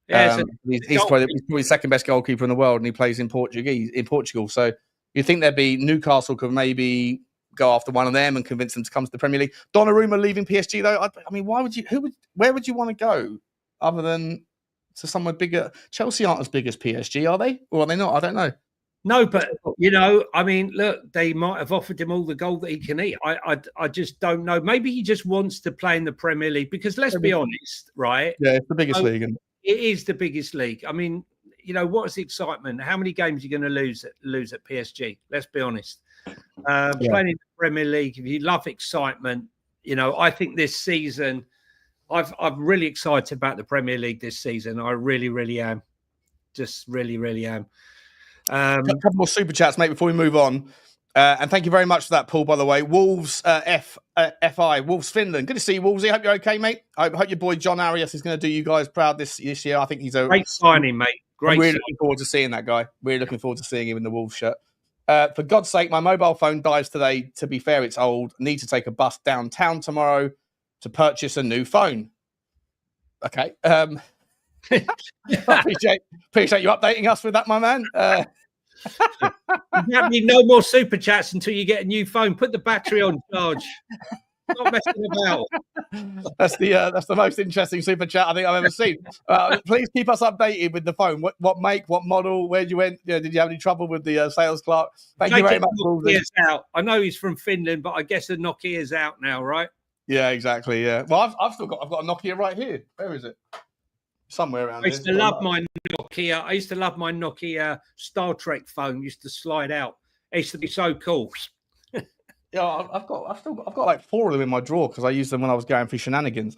Yeah, he's probably second best goalkeeper in the world, and he plays in Portugal. So you'd think there'd be Newcastle could maybe go after one of them and convince them to come to the Premier League. Donnarumma leaving PSG though. I mean, where would you want to go other than to somewhere bigger? Chelsea aren't as big as PSG, are they? Or are they not? I don't know. No, but I mean, look, they might have offered him all the gold that he can eat. I just don't know. Maybe he just wants to play in the Premier League because let's be honest, right? Yeah, it's the biggest league. It is the biggest league. I mean, what's the excitement? How many games are you going to lose at PSG? Let's be honest. Playing in the Premier League, if you love excitement, I think this season, I'm really excited about the Premier League this season. I really, really am. Just really, really am. A couple more super chats, mate, before we move on. And thank you very much for that, Paul, by the way. Wolves, FI, Wolves Finland. Good to see you, Wolves. I hope you're okay, mate. I hope your boy John Arias is going to do you guys proud this year. I think he's a great signing, mate. Great. I'm really looking forward to seeing that guy. Really looking forward to seeing him in the Wolves shirt. For God's sake, my mobile phone dies today. To be fair, it's old. Need to take a bus downtown tomorrow to purchase a new phone. Okay. Appreciate you updating us with that, my man. You need no more super chats until you get a new phone. Put the battery on charge. Not messing about. That's the most interesting super chat I think I've ever seen. Please keep us updated with the phone. What make, what model, where you went? Did you have any trouble with the sales clerk? Thank you very much. Nokia's out. I know he's from Finland, but I guess the Nokia's out now, right? Yeah, exactly. Yeah. Well, I've got a Nokia right here. Where is it? Somewhere around. I used to love my Nokia. I used to love my Nokia Star Trek phone. Used to slide out. It used to be so cool. Yeah, I've got like 4 of them in my drawer because I used them when I was going for shenanigans.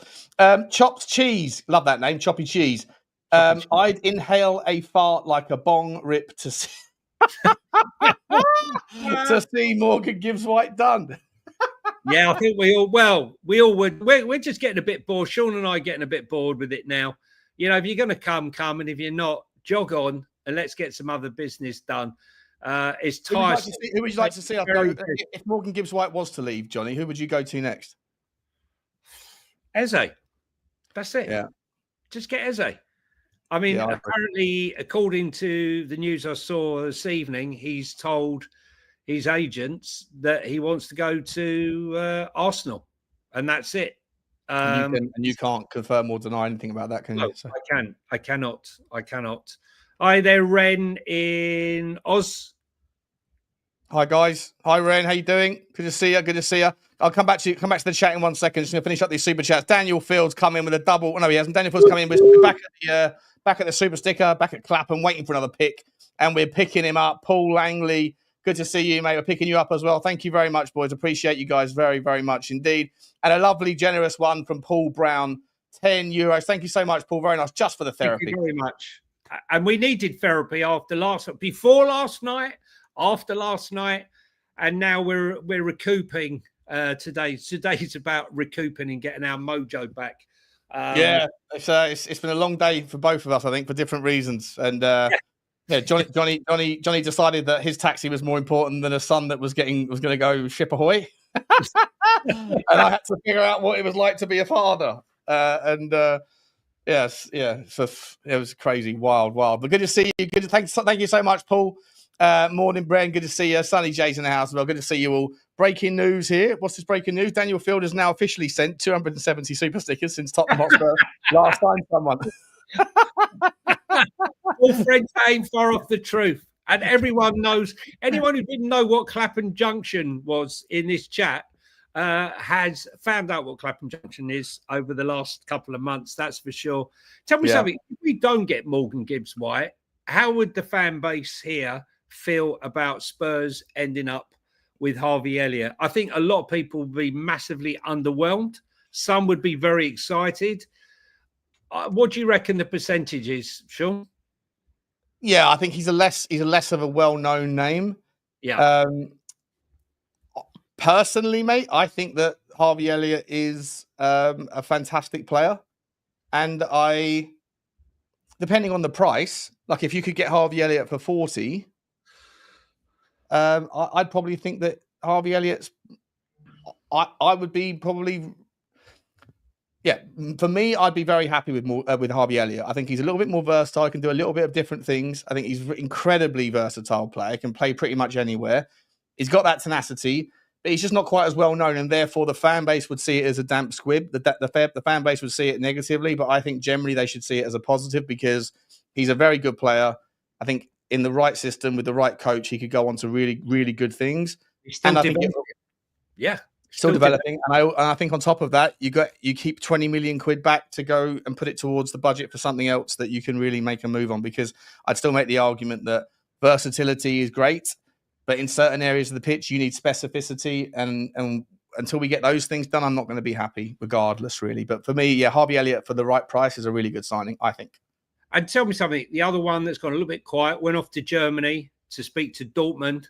Chopped cheese, love that name, Choppy Cheese. I'd inhale a fart like a bong rip to see, to see Morgan Gibbs White done. Yeah, I think we all would. We're just getting a bit bored. Sean and I are getting a bit bored with it now. If you're going to come, and if you're not, jog on and let's get some other business done. It's time. Who would you like to see us go? If Morgan Gibbs White was to leave, Johnny, who would you go to next? Eze. That's it. Yeah. Just get Eze. I mean, apparently, according to the news I saw this evening, he's told his agents that he wants to go to Arsenal, and that's it. And you can't confirm or deny anything about that, can you? So. I cannot. Hi there, Ren in Oz. Hi guys. Hi Ren. How you doing? Good to see you. I'll come back to the chat in 1 second. Just gonna finish up these super chats. Daniel Fields come in with a double. No, he hasn't. Daniel Fields coming in with back at the super sticker, back at Clapham, waiting for another pick, and we're picking him up. Paul Langley. Good to see you, mate. We're picking you up as well. Thank you very much, boys. Appreciate you guys very, very much indeed. And a lovely, generous one from Paul Brown, €10. Thank you so much, Paul. Very nice. Just for the therapy. Thank you very much. And we needed therapy before last night, after last night, and now we're recouping today. Today's about recouping and getting our mojo back. It's been a long day for both of us, I think, for different reasons. And Johnny decided that his taxi was more important than a son that was going to go ship ahoy. And I had to figure out what it was like to be a father. Yes, so it was crazy, wild. But good to see you. Thank you so much, Paul. Morning, Bren. Good to see you. Sunny J's in the house as well. Good to see you all. Breaking news here. What's this breaking news? Daniel Field has now officially sent 270 super stickers since Tottenham Hotspur last time someone. All friends ain't far off the truth. And everyone knows, anyone who didn't know what Clapham Junction was in this chat has found out what Clapham Junction is over the last couple of months, that's for sure. Tell me something, if we don't get Morgan Gibbs White, how would the fan base here feel about Spurs ending up with Harvey Elliott? I think a lot of people would be massively underwhelmed. Some would be very excited. What do you reckon the percentage is, Sean? Yeah, I think he's a less of a well-known name. Yeah. Personally, mate, I think that Harvey Elliott is a fantastic player. And depending on the price, like if you could get Harvey Elliott for 40, I'd probably think that Harvey Elliott's, I would be probably, for me, I'd be very happy with Harvey Elliott. I think he's a little bit more versatile, can do a little bit of different things. I think he's an incredibly versatile player, can play pretty much anywhere. He's got that tenacity, but he's just not quite as well known, and therefore the fan base would see it as a damp squib. The fan base would see it negatively, but I think generally they should see it as a positive because he's a very good player. I think in the right system with the right coach, he could go on to really, really good things. And I think Still developing, and I think on top of that, you keep 20 million quid back to go and put it towards the budget for something else that you can really make a move on. Because I'd still make the argument that versatility is great, but in certain areas of the pitch, you need specificity, and until we get those things done, I'm not going to be happy, regardless, really. But for me, yeah, Harvey Elliott for the right price is a really good signing, I think. And tell me something. The other one that's gone a little bit quiet went off to Germany to speak to Dortmund.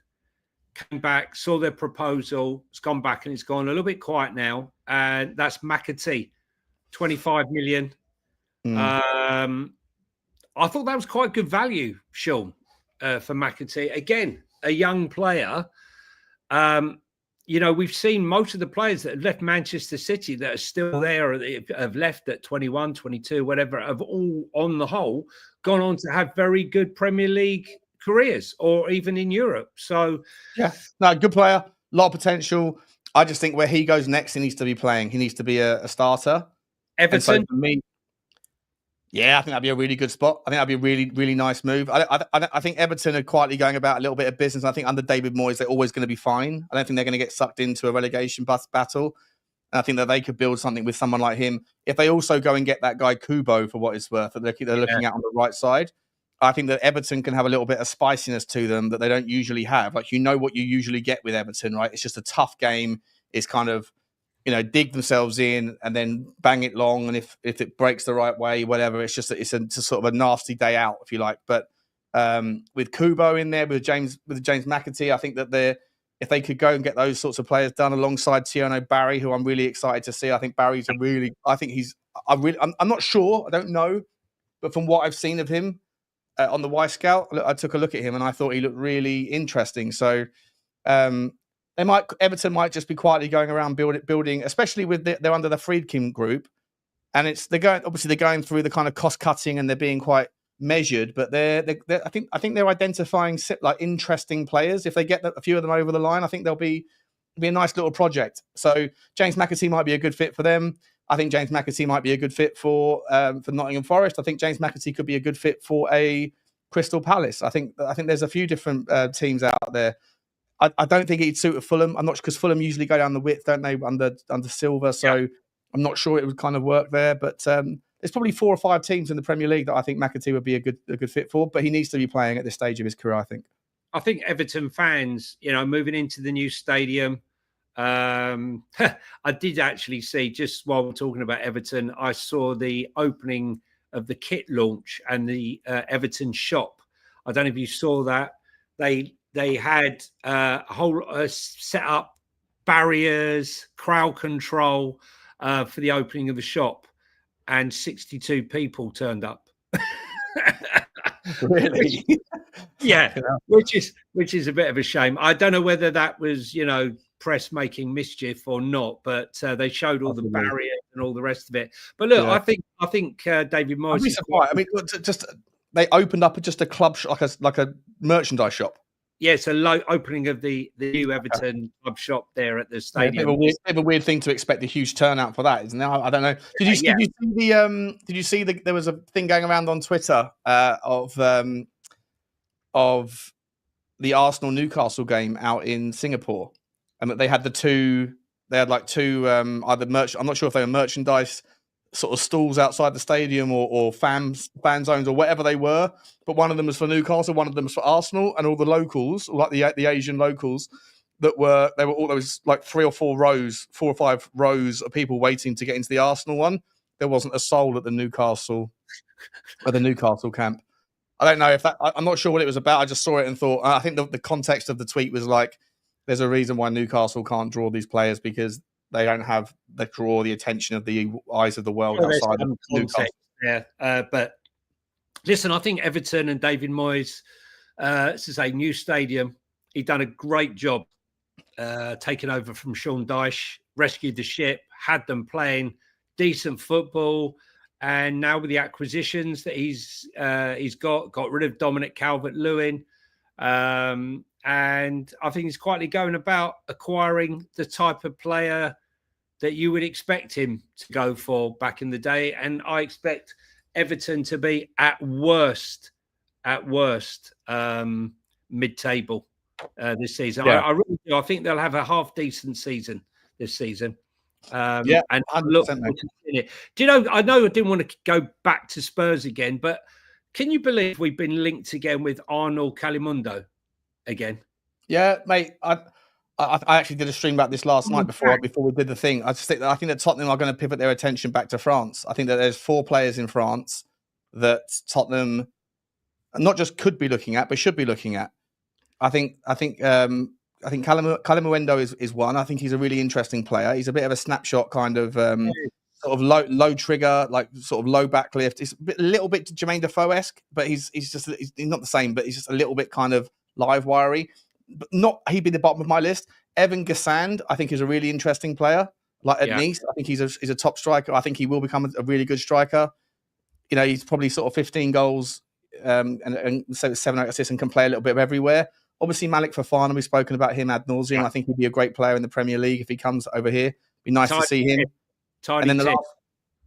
Came back, saw their proposal, it's gone back and it's gone a little bit quiet now. And that's McAtee, 25 million. I thought that was quite good value, Sean, for McAtee. Again, a young player. We've seen most of the players that have left Manchester City that are still there, have left at 21, 22, whatever, have all, on the whole, gone on to have very good Premier League careers or even in Europe. So yeah, no, good player, a lot of potential. I just think where he goes next, he needs to be playing. He needs to be a starter. Everton, so for me, yeah, I think that'd be a really good spot. I think that'd be a really, really nice move. I think Everton are quietly going about a little bit of business. I think under David Moyes, they're always going to be fine. I don't think they're going to get sucked into a relegation battle. And I think that they could build something with someone like him. If they also go and get that guy Kubo for what it's worth, that they're looking at on the right side, I think that Everton can have a little bit of spiciness to them that they don't usually have. Like, what you usually get with Everton, right? It's just a tough game. It's kind of, dig themselves in and then bang it long. And if it breaks the right way, whatever, it's just sort of a nasty day out, if you like. But with Kubo in there, with James McAtee, I think that if they could go and get those sorts of players done alongside Tierno Barry, who I'm really excited to see. I think Barry's I'm not sure. I don't know. But from what I've seen of him, on the Y Scout, I took a look at him and I thought he looked really interesting. So Everton might just be quietly going around building, especially with they're under the Friedkin group, and they're going through the kind of cost cutting and they're being quite measured. But I think they're identifying like interesting players. If they get a few of them over the line, I think they'll be a nice little project. So James McAtee might be a good fit for them. I think James McAtee might be a good fit for Nottingham Forest. I think James McAtee could be a good fit for a Crystal Palace. I think there's a few different teams out there. I don't think he'd suit a Fulham. I'm not, because Fulham usually go down the width, don't they, under Silva? So yeah. I'm not sure it would kind of work there. But there's probably 4 or 5 teams in the Premier League that I think McAtee would be a good fit for. But he needs to be playing at this stage of his career, I think. I think Everton fans, moving into the new stadium. I did actually see, just while we're talking about Everton, I saw the opening of the kit launch and the Everton shop. I don't know if you saw that. They had a whole set up barriers, crowd control for the opening of the shop, and 62 people turned up. Really? Yeah, which is a bit of a shame. I don't know whether that was, press making mischief or not, but they showed all the barriers and all the rest of it. But look, yeah. I think David Moyes. I'd be surprised. I mean, just they opened up just a club like a merchandise shop. Yeah, it's opening of the new Everton club shop there at the stadium. Yeah, a bit of a weird thing to expect a huge turnout for that, isn't it? I don't know. Did you see there was a thing going around on Twitter of the Arsenal Newcastle game out in Singapore, and that they had two either merch. I'm not sure if they were merchandise sort of stalls outside the stadium or fan zones or whatever they were, but one of them was for Newcastle, one of them was for Arsenal, and all the locals, like the Asian locals, there was like 4 or 5 rows of people waiting to get into the Arsenal one. There wasn't a soul at the Newcastle camp. I don't know if I'm not sure what it was about. I just saw it and thought, I think the context of the tweet was like, there's a reason why Newcastle can't draw these players, because they don't have the attention of the eyes of the world outside of Newcastle. Yeah, but listen, I think Everton and David Moyes, this is a new stadium. He's done a great job taking over from Sean Dyche, rescued the ship, had them playing decent football, and now with the acquisitions that he's got rid of Dominic Calvert-Lewin, and I think he's quietly going about acquiring the type of player that you would expect him to go for back in the day. And I expect Everton to be at worst, mid-table this season. Yeah. I really do. I think they'll have a half-decent season this season. Yeah, and 100%, look mate. forward to seeing it. Do you know? I know I didn't want to go back to Spurs again, but can you believe we've been linked again with Arnold Calimundo again? Yeah, mate. I actually did a stream about this last night before we did the thing. I think that Tottenham are going to pivot their attention back to France. I think that there's 4 players in France that Tottenham not just could be looking at, but should be looking at. I think Calimundo is one. I think he's a really interesting player. He's a bit of a snapshot kind of sort of low trigger, like sort of low backlift. It's a little bit Jermaine Defoe-esque, but he's not the same, but he's just a little bit kind of live wiry. But not he'd be the bottom of my list. Evan Gassand, I think, is a really interesting player. Like at Nice, I think he's a top striker. I think he will become a really good striker. You know, he's probably sort of 15 goals and 7 or 8 assists and can play a little bit of everywhere. Obviously, Malik Fofana, we've spoken about him ad nauseum. Yeah. I think he'd be a great player in the Premier League if he comes over here. Be nice to see him. Tiny and then the Tim.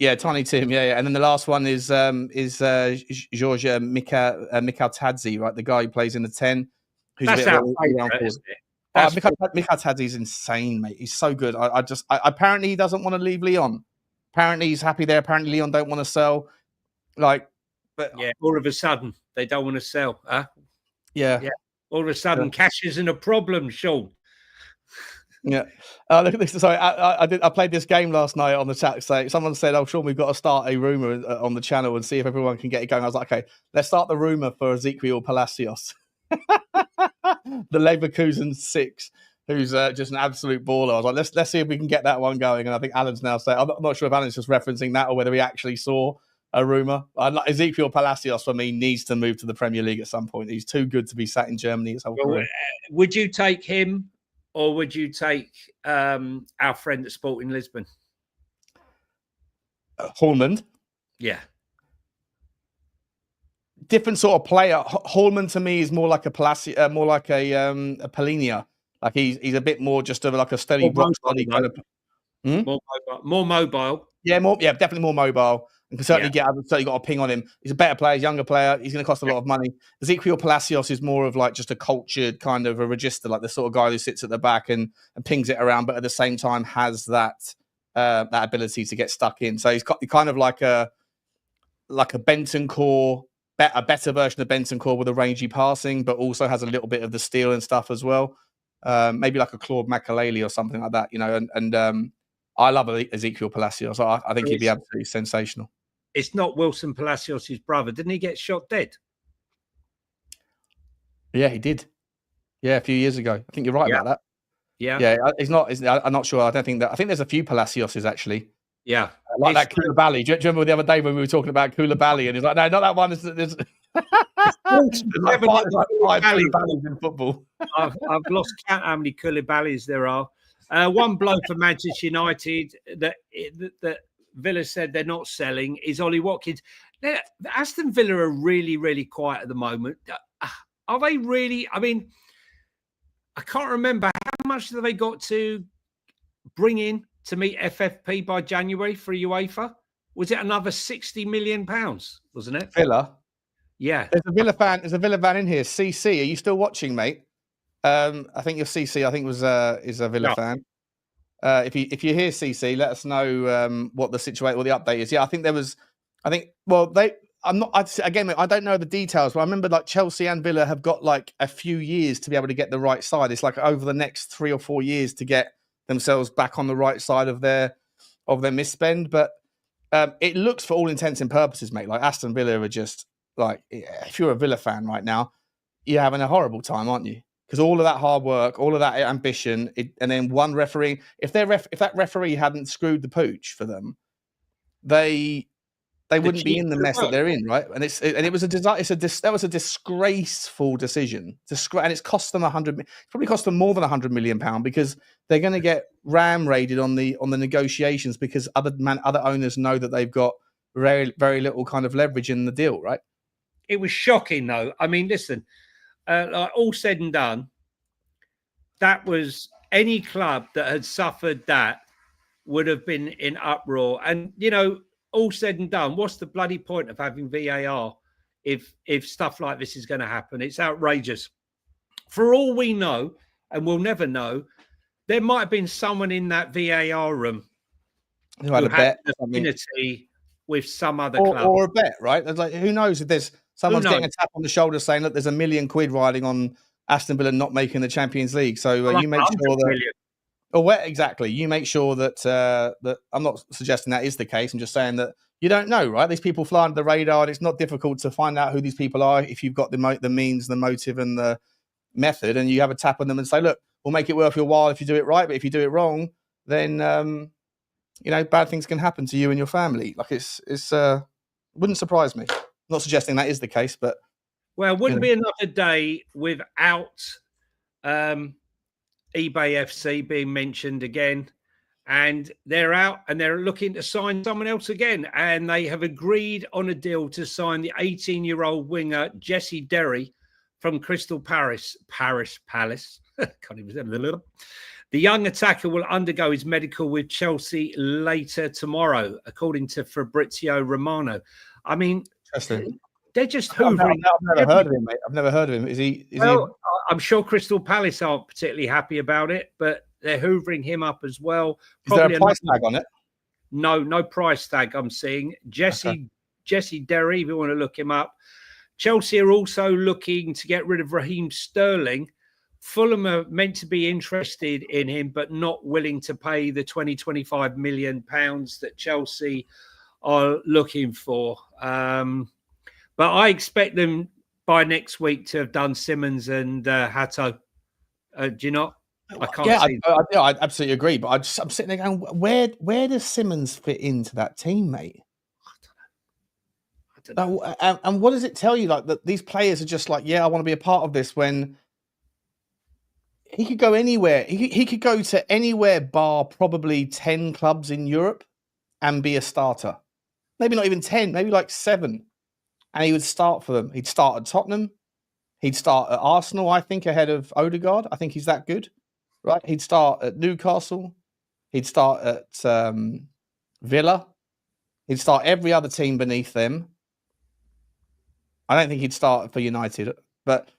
last, Tiny Tim, yeah. And then the last one is George Mikhail-Tadze, right? The guy who plays in the 10. Who's That's a bit of our a all-round favourite, forward. isn't it? Mikhail Tadze is insane, mate. He's so good. Apparently he doesn't want to leave Lyon. Apparently he's happy there. Apparently Lyon don't want to sell. But all of a sudden they don't want to sell. Huh? Yeah. All of a sudden, cash isn't a problem, Sean. Yeah. Look at this. Sorry, I played this game last night on the chat. So someone said, "Oh, Sean, we've got to start a rumor on the channel and see if everyone can get it going." I was like, "Okay, let's start the rumor for Ezequiel Palacios, the Leverkusen 6, who's just an absolute baller." I was like, "Let's see if we can get that one going." And I think Alan's now saying, I'm not sure if Alan's just referencing that or whether he actually saw a rumor. Ezequiel Palacios for me needs to move to the Premier League at some point. He's too good to be sat in Germany his whole career. Would you take him? Or would you take our friend at Sporting Lisbon? Hallman? Yeah. Different sort of player. Hallman to me is more like a more like a Polinia. Like he's a bit more just of like a steady rock steady kind of. More mobile. Yeah, definitely more mobile. And can certainly certainly got a ping on him. He's a better player, younger player. He's going to cost a lot of money. Ezequiel Palacios is more of like just a cultured kind of a register, like the sort of guy who sits at the back and pings it around, but at the same time has that ability to get stuck in. So he's kind of like a Bentancur, a better version of Bentancur with a rangy passing, but also has a little bit of the steel and stuff as well. Maybe like a Claude Makelele or something like that, you know. And I love Ezequiel Palacios. I think he'd be absolutely sensational. It's not Wilson Palacios' brother. Didn't he get shot dead? Yeah, he did. Yeah, a few years ago. I think you're right about that. Yeah. He's not. I'm not sure. I don't think that. I think there's a few Palacioses actually. Yeah, like that Koulibaly. Do you remember the other day when we were talking about Koulibaly? And he's like, no, not that one. There's like five Koulibalys in football. I've lost count how many Koulibalys there are. One bloke for Manchester United that Villa said they're not selling is Ollie Watkins. Now, Aston Villa are really, really quiet at the moment. Are they really? I mean, I can't remember how much have they got to bring in to meet FFP by January for UEFA. Was it another £60 million? Wasn't it? Villa. Yeah. There's a Villa fan in here. CC, are you still watching, mate? I think your CC, I think is a Villa fan. If you hear CC, let us know what the situation, what the update is. Yeah, I think there was. I don't know the details, but I remember like Chelsea and Villa have got like a few years to be able to get the right side. It's like over the next 3 or 4 years to get themselves back on the right side of their misspend. But it looks, for all intents and purposes, mate, like Aston Villa are just like, if you're a Villa fan right now, you're having a horrible time, aren't you? Because all of that hard work, all of that ambition, and then one referee. If that referee hadn't screwed the pooch for them, they wouldn't be in the mess that they're in, right? And it was that was a disgraceful decision. And it's cost them probably cost them more than £100 million because they're going to get ram-raided on the negotiations because other owners know that they've got very, very little kind of leverage in the deal, right? It was shocking, though. I mean, listen, like all said and done, that was any club that had suffered that would have been in uproar. And, you know, all said and done, what's the bloody point of having VAR if stuff like this is going to happen? It's outrageous. For all we know, and we'll never know, there might have been someone in that VAR room Who had a had bet? an Something. affinity with some other club. Or a bet, right? There's like, who knows if there's someone's getting a tap on the shoulder saying, look, there's £1 million riding on Aston Villa not making the Champions League. So Well, you make that's sure 100 that, million. or where exactly, you make sure that, that I'm not suggesting that is the case. I'm just saying that you don't know, right? These people fly under the radar and it's not difficult to find out who these people are if you've got the means, the motive and the method, and you have a tap on them and say, look, we'll make it worth your while if you do it right. But if you do it wrong, then, you know, bad things can happen to you and your family. Like it's wouldn't surprise me. I'm not suggesting that is the case, but well, it wouldn't be another day without eBay FC being mentioned again. And they're out and they're looking to sign someone else again. And they have agreed on a deal to sign the 18-year-old winger, Jesse Derry, from Crystal Palace. Can't even say it. The young attacker will undergo his medical with Chelsea later tomorrow, according to Fabrizio Romano. I mean, they're just hoovering. I've never heard of him, mate. I've never heard of him. Is he? I'm sure Crystal Palace aren't particularly happy about it, but they're hoovering him up as well. Is there a price tag on it? No price tag I'm seeing. Jesse Derry, if you want to look him up. Chelsea are also looking to get rid of Raheem Sterling. Fulham are meant to be interested in him, but not willing to pay the £25 million that Chelsea are looking for. But I expect them by next week to have done Simmons and Hato. Do you not? I can't see. I absolutely agree. But I'm sitting there going, where does Simmons fit into that team, mate? I don't know. And what does it tell you? Like that these players are just like, yeah, I want to be a part of this. When he could go anywhere, he could go to anywhere bar probably 10 clubs in Europe and be a starter. Maybe not even 10, maybe like 7. And he would start for them. He'd start at Tottenham. He'd start at Arsenal, I think, ahead of Odegaard. I think he's that good, right? He'd start at Newcastle. He'd start at Villa. He'd start every other team beneath them. I don't think he'd start for United, but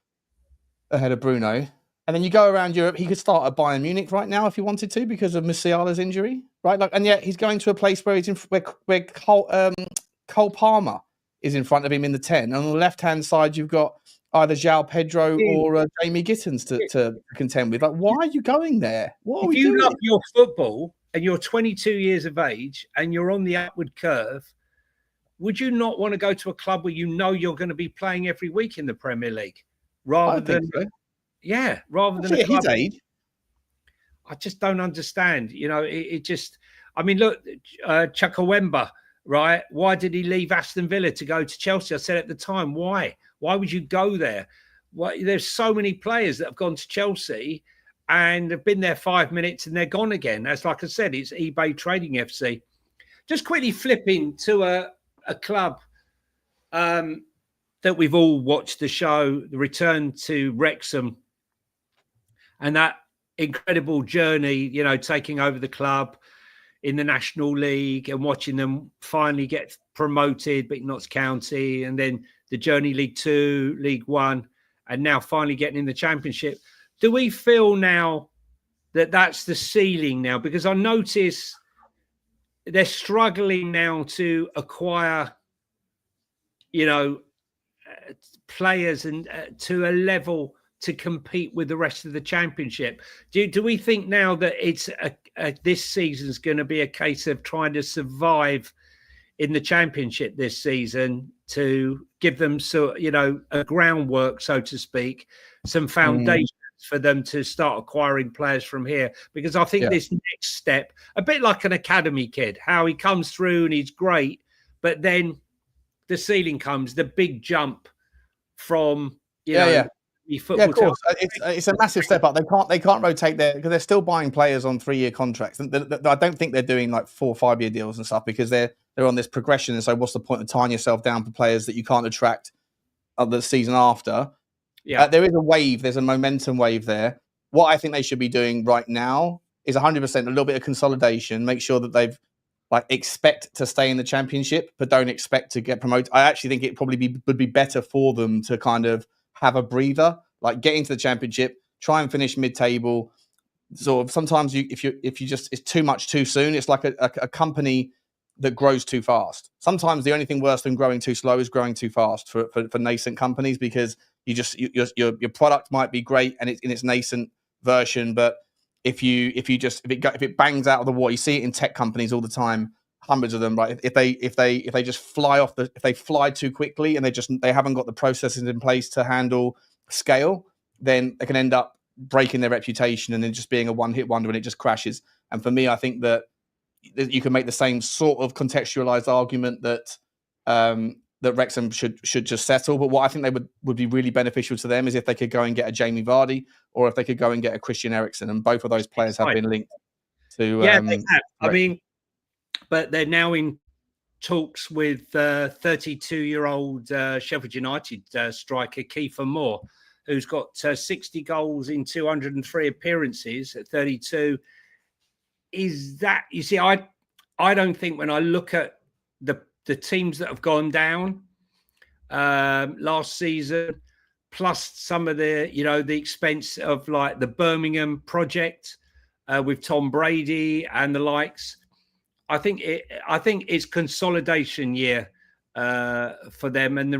ahead of Bruno. And then you go around Europe. He could start at Bayern Munich right now if he wanted to because of Musiala's injury, right? Like, and yet he's going to a place where he's in where Cole Palmer is in front of him in the 10. And on the left-hand side, you've got either João Pedro or Jamie Gittins to contend with. Like, why are you going there? What are we doing? If you love your football and you're 22 years of age and you're on the upward curve, would you not want to go to a club where you know you're going to be playing every week in the Premier League rather than a club? His age. I just don't understand. You know, it just. I mean, look, Chukwuemeka, right? Why did he leave Aston Villa to go to Chelsea? I said at the time, why? Why would you go there? Well, there's so many players that have gone to Chelsea and have been there 5 minutes and they're gone again. As like I said, it's eBay Trading FC. Just quickly flipping to a club that we've all watched the show, the return to Wrexham, and that incredible journey, you know, taking over the club in the National League and watching them finally get promoted, but Notts County, and then the journey League 2, League 1, and now finally getting in the Championship. Do we feel now that that's the ceiling now? Because I notice they're struggling now to acquire, you know, players and to a level to compete with the rest of the Championship. Do we think now that it's this season's going to be a case of trying to survive in the Championship this season to give them, a groundwork, so to speak, some foundations for them to start acquiring players from here? Because I think this next step, a bit like an academy kid, how he comes through and he's great, but then the ceiling comes, the big jump from, football. Yeah, of course. It's a massive step up. They can't rotate there because they're still buying players on 3-year contracts. And I don't think they're doing like 4 or 5 year deals and stuff because they're on this progression. And so, what's the point of tying yourself down for players that you can't attract the season after? Yeah, there is a wave. There's a momentum wave there. What I think they should be doing right now is 100% a little bit of consolidation. Make sure that they've expect to stay in the Championship, but don't expect to get promoted. I actually think it probably would be better for them to kind of have a breather, like get into the Championship, try and finish mid-table, sort of sometimes if you just it's too much too soon. It's like a company that grows too fast. Sometimes the only thing worse than growing too slow is growing too fast for nascent companies, because your product might be great and it's in its nascent version, but if it bangs out of the water, you see it in tech companies all the time, hundreds of them, right? If they just if they fly too quickly and they haven't got the processes in place to handle scale, then they can end up breaking their reputation and then just being a one-hit wonder and it just crashes. And for me, I think that you can make the same sort of contextualized argument that that Wrexham should just settle. But what I think they would be really beneficial to them is if they could go and get a Jamie Vardy, or if they could go and get a Christian Eriksen, and both of those players have been linked to. Yeah, they have. I mean, but they're now in talks with 32-year-old Sheffield United striker Kiefer Moore, who's got 60 goals in 203 appearances at 32. Is that, you see, I don't think, when I look at the teams that have gone down last season, plus some of the expense of like the Birmingham project with Tom Brady and the likes, I think it's consolidation year for them, and the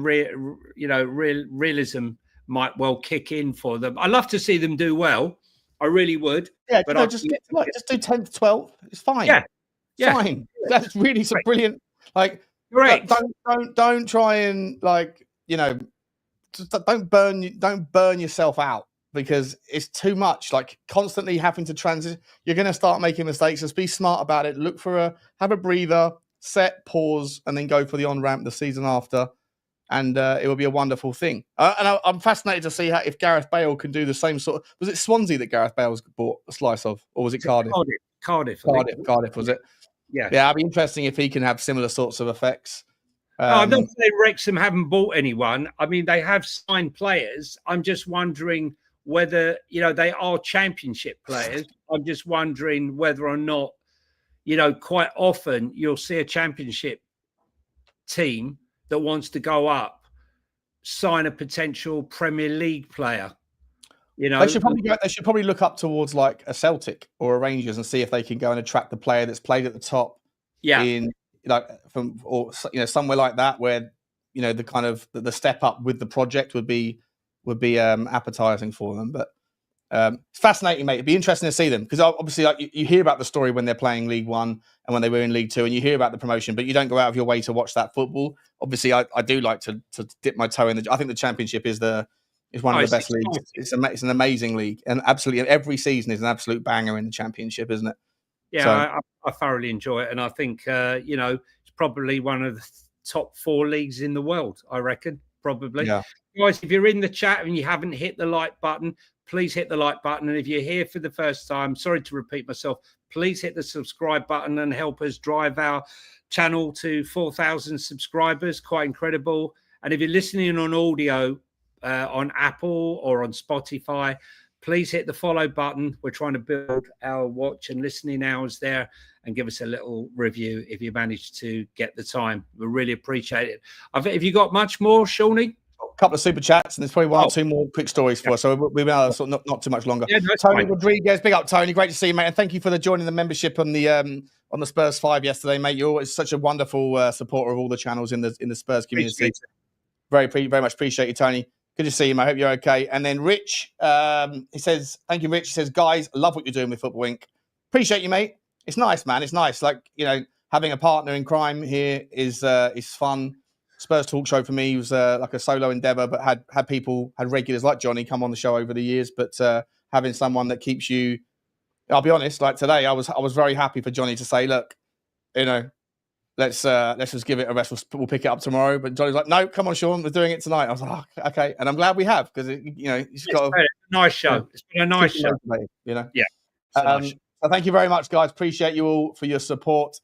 realism might well kick in for them. I love to see them do well. I really would. Yeah, but just do 10th, 12th. It's fine. Yeah, fine. That's really some brilliant. Like, great. Don't try and just don't burn yourself out, because it's too much. Like, constantly having to transition, you're going to start making mistakes. Just be smart about it. Have a breather, set, pause, and then go for the on ramp the season after. And it will be a wonderful thing. And I'm fascinated to see if Gareth Bale can do the same sort of... Was it Swansea that Gareth Bale's bought a slice of? Or was it Cardiff? Cardiff, was it? Yeah, it'd be interesting if he can have similar sorts of effects. I'm not saying Wrexham haven't bought anyone. I mean, they have signed players. I'm just wondering whether, they are championship players. I'm just wondering whether or not, quite often you'll see a championship team that wants to go up sign a potential Premier League player. They should probably look up towards like a Celtic or a Rangers and see if they can go and attract the player that's played at the top. Yeah, in somewhere like that, where the kind of the step up with the project would be appetizing for them. But it's fascinating, mate. It'd be interesting to see them, because obviously, like, you hear about the story when they're playing League One and when they were in League Two, and you hear about the promotion, but you don't go out of your way to watch that football. Obviously, I do like to dip my toe in. I think the Championship is one of the best leagues. It's an amazing league, and absolutely every season is an absolute banger in the Championship, isn't it? Yeah, so, I thoroughly enjoy it, and I think it's probably one of the top 4 leagues in the world. I reckon, probably. Yeah. Guys, if you're in the chat and you haven't hit the like button, please hit the like button. And if you're here for the first time, sorry to repeat myself, please hit the subscribe button and help us drive our channel to 4,000 subscribers. Quite incredible. And if you're listening on audio on Apple or on Spotify, please hit the follow button. We're trying to build our watch and listening hours there, and give us a little review if you manage to get the time. We really appreciate it. Have you got much more, Shawnee? A couple of super chats, and there's probably one or two more quick stories for us. So we've been sort of not too much longer. Yeah, Tony Rodriguez, big up, Tony. Great to see you, mate. And thank you for joining the membership on the Spurs 5 yesterday, mate. You're always such a wonderful supporter of all the channels in the Spurs community. Very much appreciate you, Tony. Good to see you, mate. I hope you're okay. And then Rich, he says, thank you, Rich. He says, guys, love what you're doing with Football Inc. Appreciate you, mate. It's nice, man. It's nice. Like, having a partner in crime here is fun. Spurs Talk Show for me was like a solo endeavor, but had regulars like Jonny come on the show over the years. But having someone that keeps you, I'll be honest, like today, I was very happy for Jonny to say, look, let's just give it a rest. We'll pick it up tomorrow. But Jonny's like, no, come on, Sean, we're doing it tonight. I was like, oh, okay, and I'm glad we have, because it's got a nice show. It's been a nice show, Yeah. Nice. So thank you very much, guys. Appreciate you all for your support.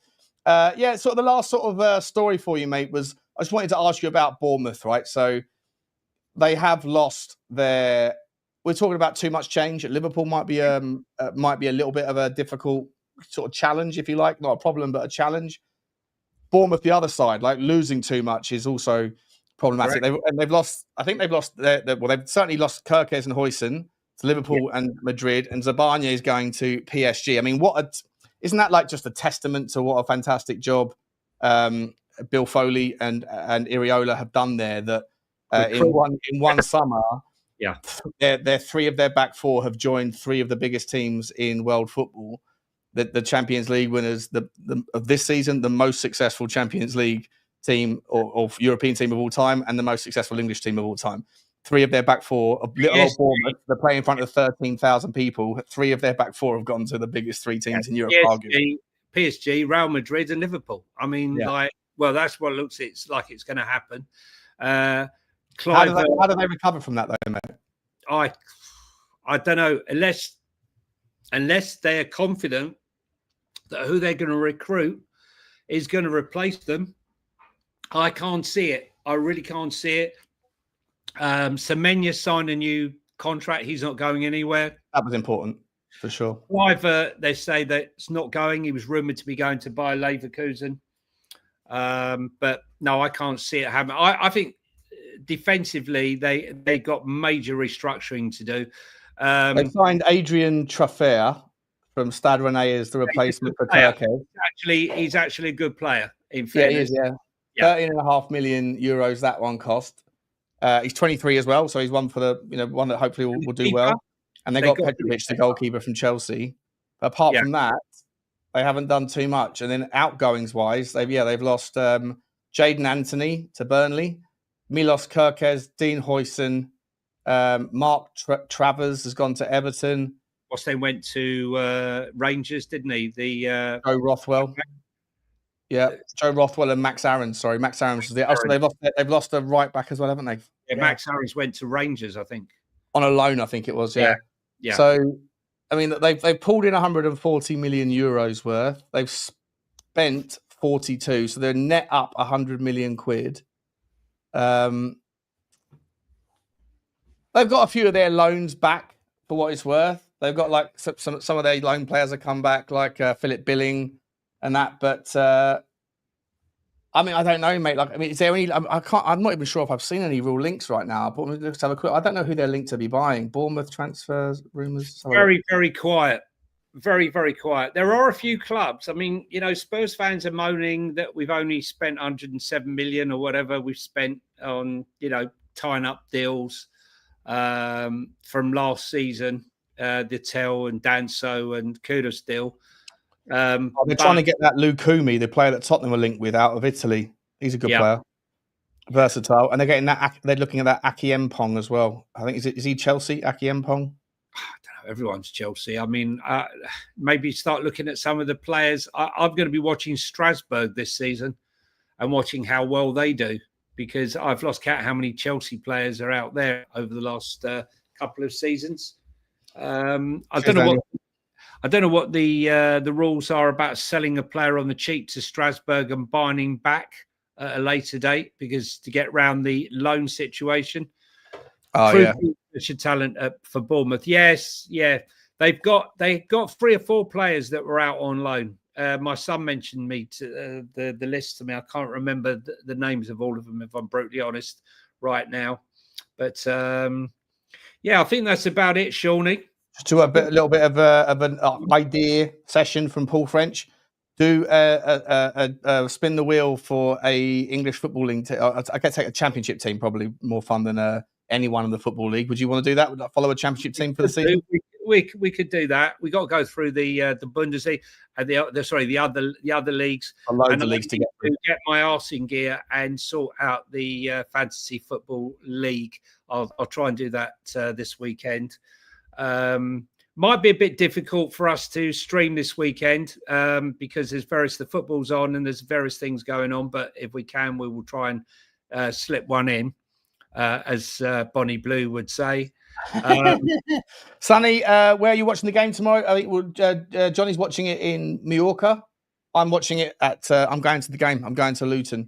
Sort of the last sort of story for you, mate, was I just wanted to ask you about Bournemouth, right? So they have lost their. We're talking about too much change at Liverpool. Might be a little bit of a difficult sort of challenge, if you like, not a problem, but a challenge. Bournemouth, the other side, like losing too much is also problematic. They've lost. I think they've lost. They've certainly lost Kirkes and Huijsen. to Liverpool and Madrid, and Zabanya is going to PSG. I mean, isn't that like just a testament to what a fantastic job Bill Foley and Iriola have done there? That in one summer, yeah, their three of their back four have joined three of the biggest teams in world football. The Champions League winners of this season, the most successful Champions League team or European team of all time, and the most successful English team of all time. Three of their back four, little old Bournemouth, they're playing in front of 13,000 people. Three of their back four have gone to the biggest three teams in Europe. PSG, Real Madrid, and Liverpool. I mean, that's what it looks like it's going to happen. How do they recover from that, though, mate? I don't know. Unless they're confident that who they're going to recruit is going to replace them, I can't see it. I really can't see it. Semenya signed a new contract. He's not going anywhere. That was important, for sure. Cliver, they say that it's not going. He was rumoured to be going to Bayer Leverkusen. But no, I can't see it happen. I think defensively, they got major restructuring to do. They signed Adrian Truffert from Stade Rennais as the replacement for Kirkhead. He's actually a good player, in fairness. Yeah, he is, 13.5 million euros that one cost. He's 23 as well, so he's one for the one that hopefully will do well. And they got Petrovic, the goalkeeper from Chelsea. But apart from that, they haven't done too much. And then outgoings wise, they've lost Jaden Anthony to Burnley, Milos Kerkez, Dean Hoyson, Mark Travers has gone to Everton. They went to Rangers, didn't he? Joe Rothwell. Yeah, Joe Rothwell and Max Aarons. Sorry, Max Aarons. So they've lost a right back as well, haven't they? Yeah, Max Aarons went to Rangers, I think. On a loan, I think it was. Yeah. So, I mean, they've pulled in 140 million euros worth. They've spent 42, so they're net up 100 million quid. They've got a few of their loans back for what it's worth. They've got like some of their loan players have come back, like Philip Billing and that. But I mean, I don't know, mate. Like, I mean, is there any? I'm not even sure if I've seen any real links right now. But let's have a quick. I don't know who they're linked to be buying. Bournemouth transfers rumors. Very, very quiet. Very, very quiet. There are a few clubs. I mean, Spurs fans are moaning that we've only spent 107 million or whatever we've spent on, tying up deals from last season. Dittel and Danso and Kudus deal. They're trying to get that Lukumi, the player that Tottenham were linked with, out of Italy. He's a good player, versatile, and they're getting that. They're looking at that Aki Mpong as well. I think is he Chelsea? Aki Mpong. I don't know. Everyone's Chelsea. I mean, maybe start looking at some of the players. I'm going to be watching Strasbourg this season and watching how well they do, because I've lost count how many Chelsea players are out there over the last couple of seasons. I don't know what the rules are about selling a player on the cheap to Strasbourg and buying him back at a later date, because to get round the loan situation. Such talent for Bournemouth. Yes, they've got 3 or 4 players that were out on loan. My son mentioned me to the list to me. I can't remember the names of all of them, if I'm brutally honest, right now. But I think that's about it, Shawnee. To a little bit of an idea session from Paul French. Do spin the wheel for a English football league. I could take a championship team, probably more fun than anyone in the football league. Would you want to do that? Would that follow a championship team for the season? We could do that. We got to go through the Bundesliga and the other leagues. Loads of leagues to get my arse in gear and sort out the fantasy football league. I'll try and do that this weekend. Might be a bit difficult for us to stream this weekend because the football's on and there's various things going on. But if we can, we will try and slip one in, as Bonnie Blue would say. Sonny, where are you watching the game tomorrow? I think Johnny's watching it in Mallorca. I'm watching it at. I'm going to the game. I'm going to Luton.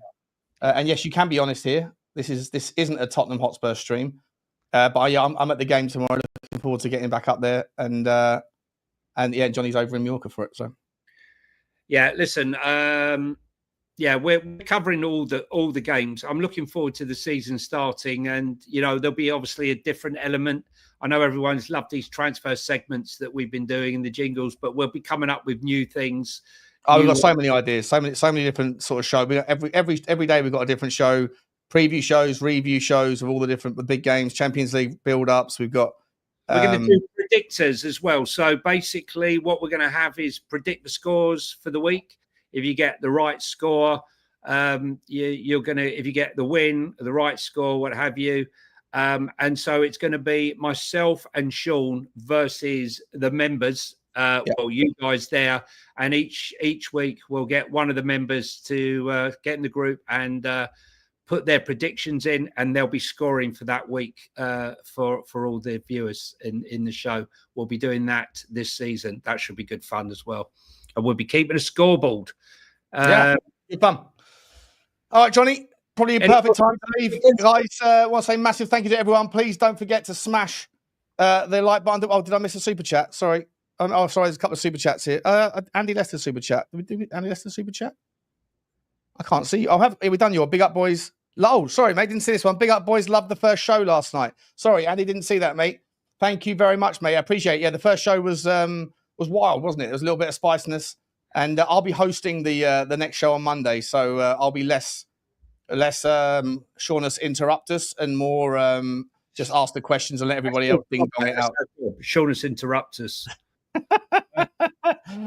And yes, you can be honest here. This isn't a Tottenham Hotspur stream. But I'm at the game tomorrow. Looking forward to getting back up there, and Johnny's over in Mallorca for it. So, yeah, listen, yeah, we're covering all the games. I'm looking forward to the season starting, and there'll be obviously a different element. I know everyone's loved these transfer segments that we've been doing in the jingles, but we'll be coming up with new things. Oh, we've got so many ideas, so many different sort of shows. We got every day we've got a different show, preview shows, review shows of all the big games, Champions League build-ups. We've got. We're going to do predictors as well. So basically, what we're going to have is predict the scores for the week. If you get the right score, you're going to. If you get the win, the right score, what have you. And so it's going to be myself and Sean versus the members. Well, you guys there, and each week we'll get one of the members to get in the group and put their predictions in, and they'll be scoring for that week for all the viewers in the show. We'll be doing that this season. That should be good fun as well, and we'll be keeping a scoreboard. Good fun. All right, Johnny. Probably a perfect time to leave, guys. I want to say massive thank you to everyone. Please don't forget to smash the like button. Oh, did I miss a super chat? Sorry. Oh, sorry. There's a couple of super chats here. Andy Lester super chat. Did we do Andy Lester super chat? I can't see. We've done your big up boys. Oh, sorry, mate. Didn't see this one. Big up boys. Loved the first show last night. Sorry, Andy didn't see that, mate. Thank you very much, mate. I appreciate it. Yeah, the first show was wild, wasn't it? There was a little bit of spiciness, and I'll be hosting the next show on Monday, so I'll be less Shaunus interrupt us and more just ask the questions and let everybody else ding dong it out. Shaunus interrupt us.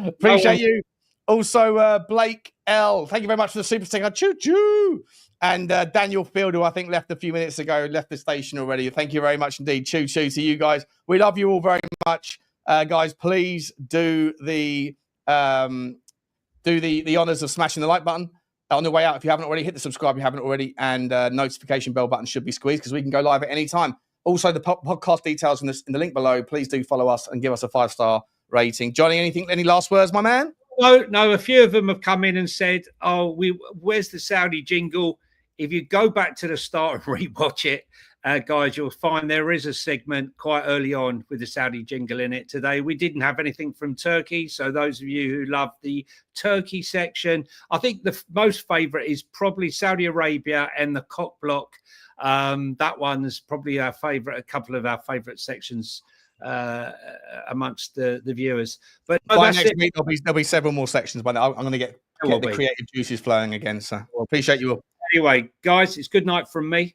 Appreciate you. Also, Blake L. Thank you very much for the super sticker. Choo choo. And Daniel Field, who I think left a few minutes ago, left the station already. Thank you very much indeed. Choo choo to you guys. We love you all very much, guys. Please do the honors of smashing the like button on the way out. If you haven't already, hit the subscribe. If you haven't already, and notification bell button should be squeezed because we can go live at any time. Also, the podcast details in the link below. Please do follow us and give us a 5-star rating. Johnny, any last words, my man? No. A few of them have come in and said, where's the Saudi jingle? If you go back to the start and rewatch it, guys, you'll find there is a segment quite early on with the Saudi jingle in it today. We didn't have anything from Turkey. So those of you who love the Turkey section, I think the most favourite is probably Saudi Arabia and the cock block. That one's probably our favourite, a couple of our favourite sections amongst the viewers. But by next week, there'll be several more sections, but I'm going to get the creative juices flowing again. So appreciate you all. Anyway, guys, it's good night from me.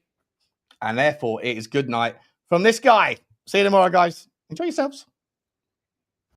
And therefore, it is good night from this guy. See you tomorrow, guys. Enjoy yourselves.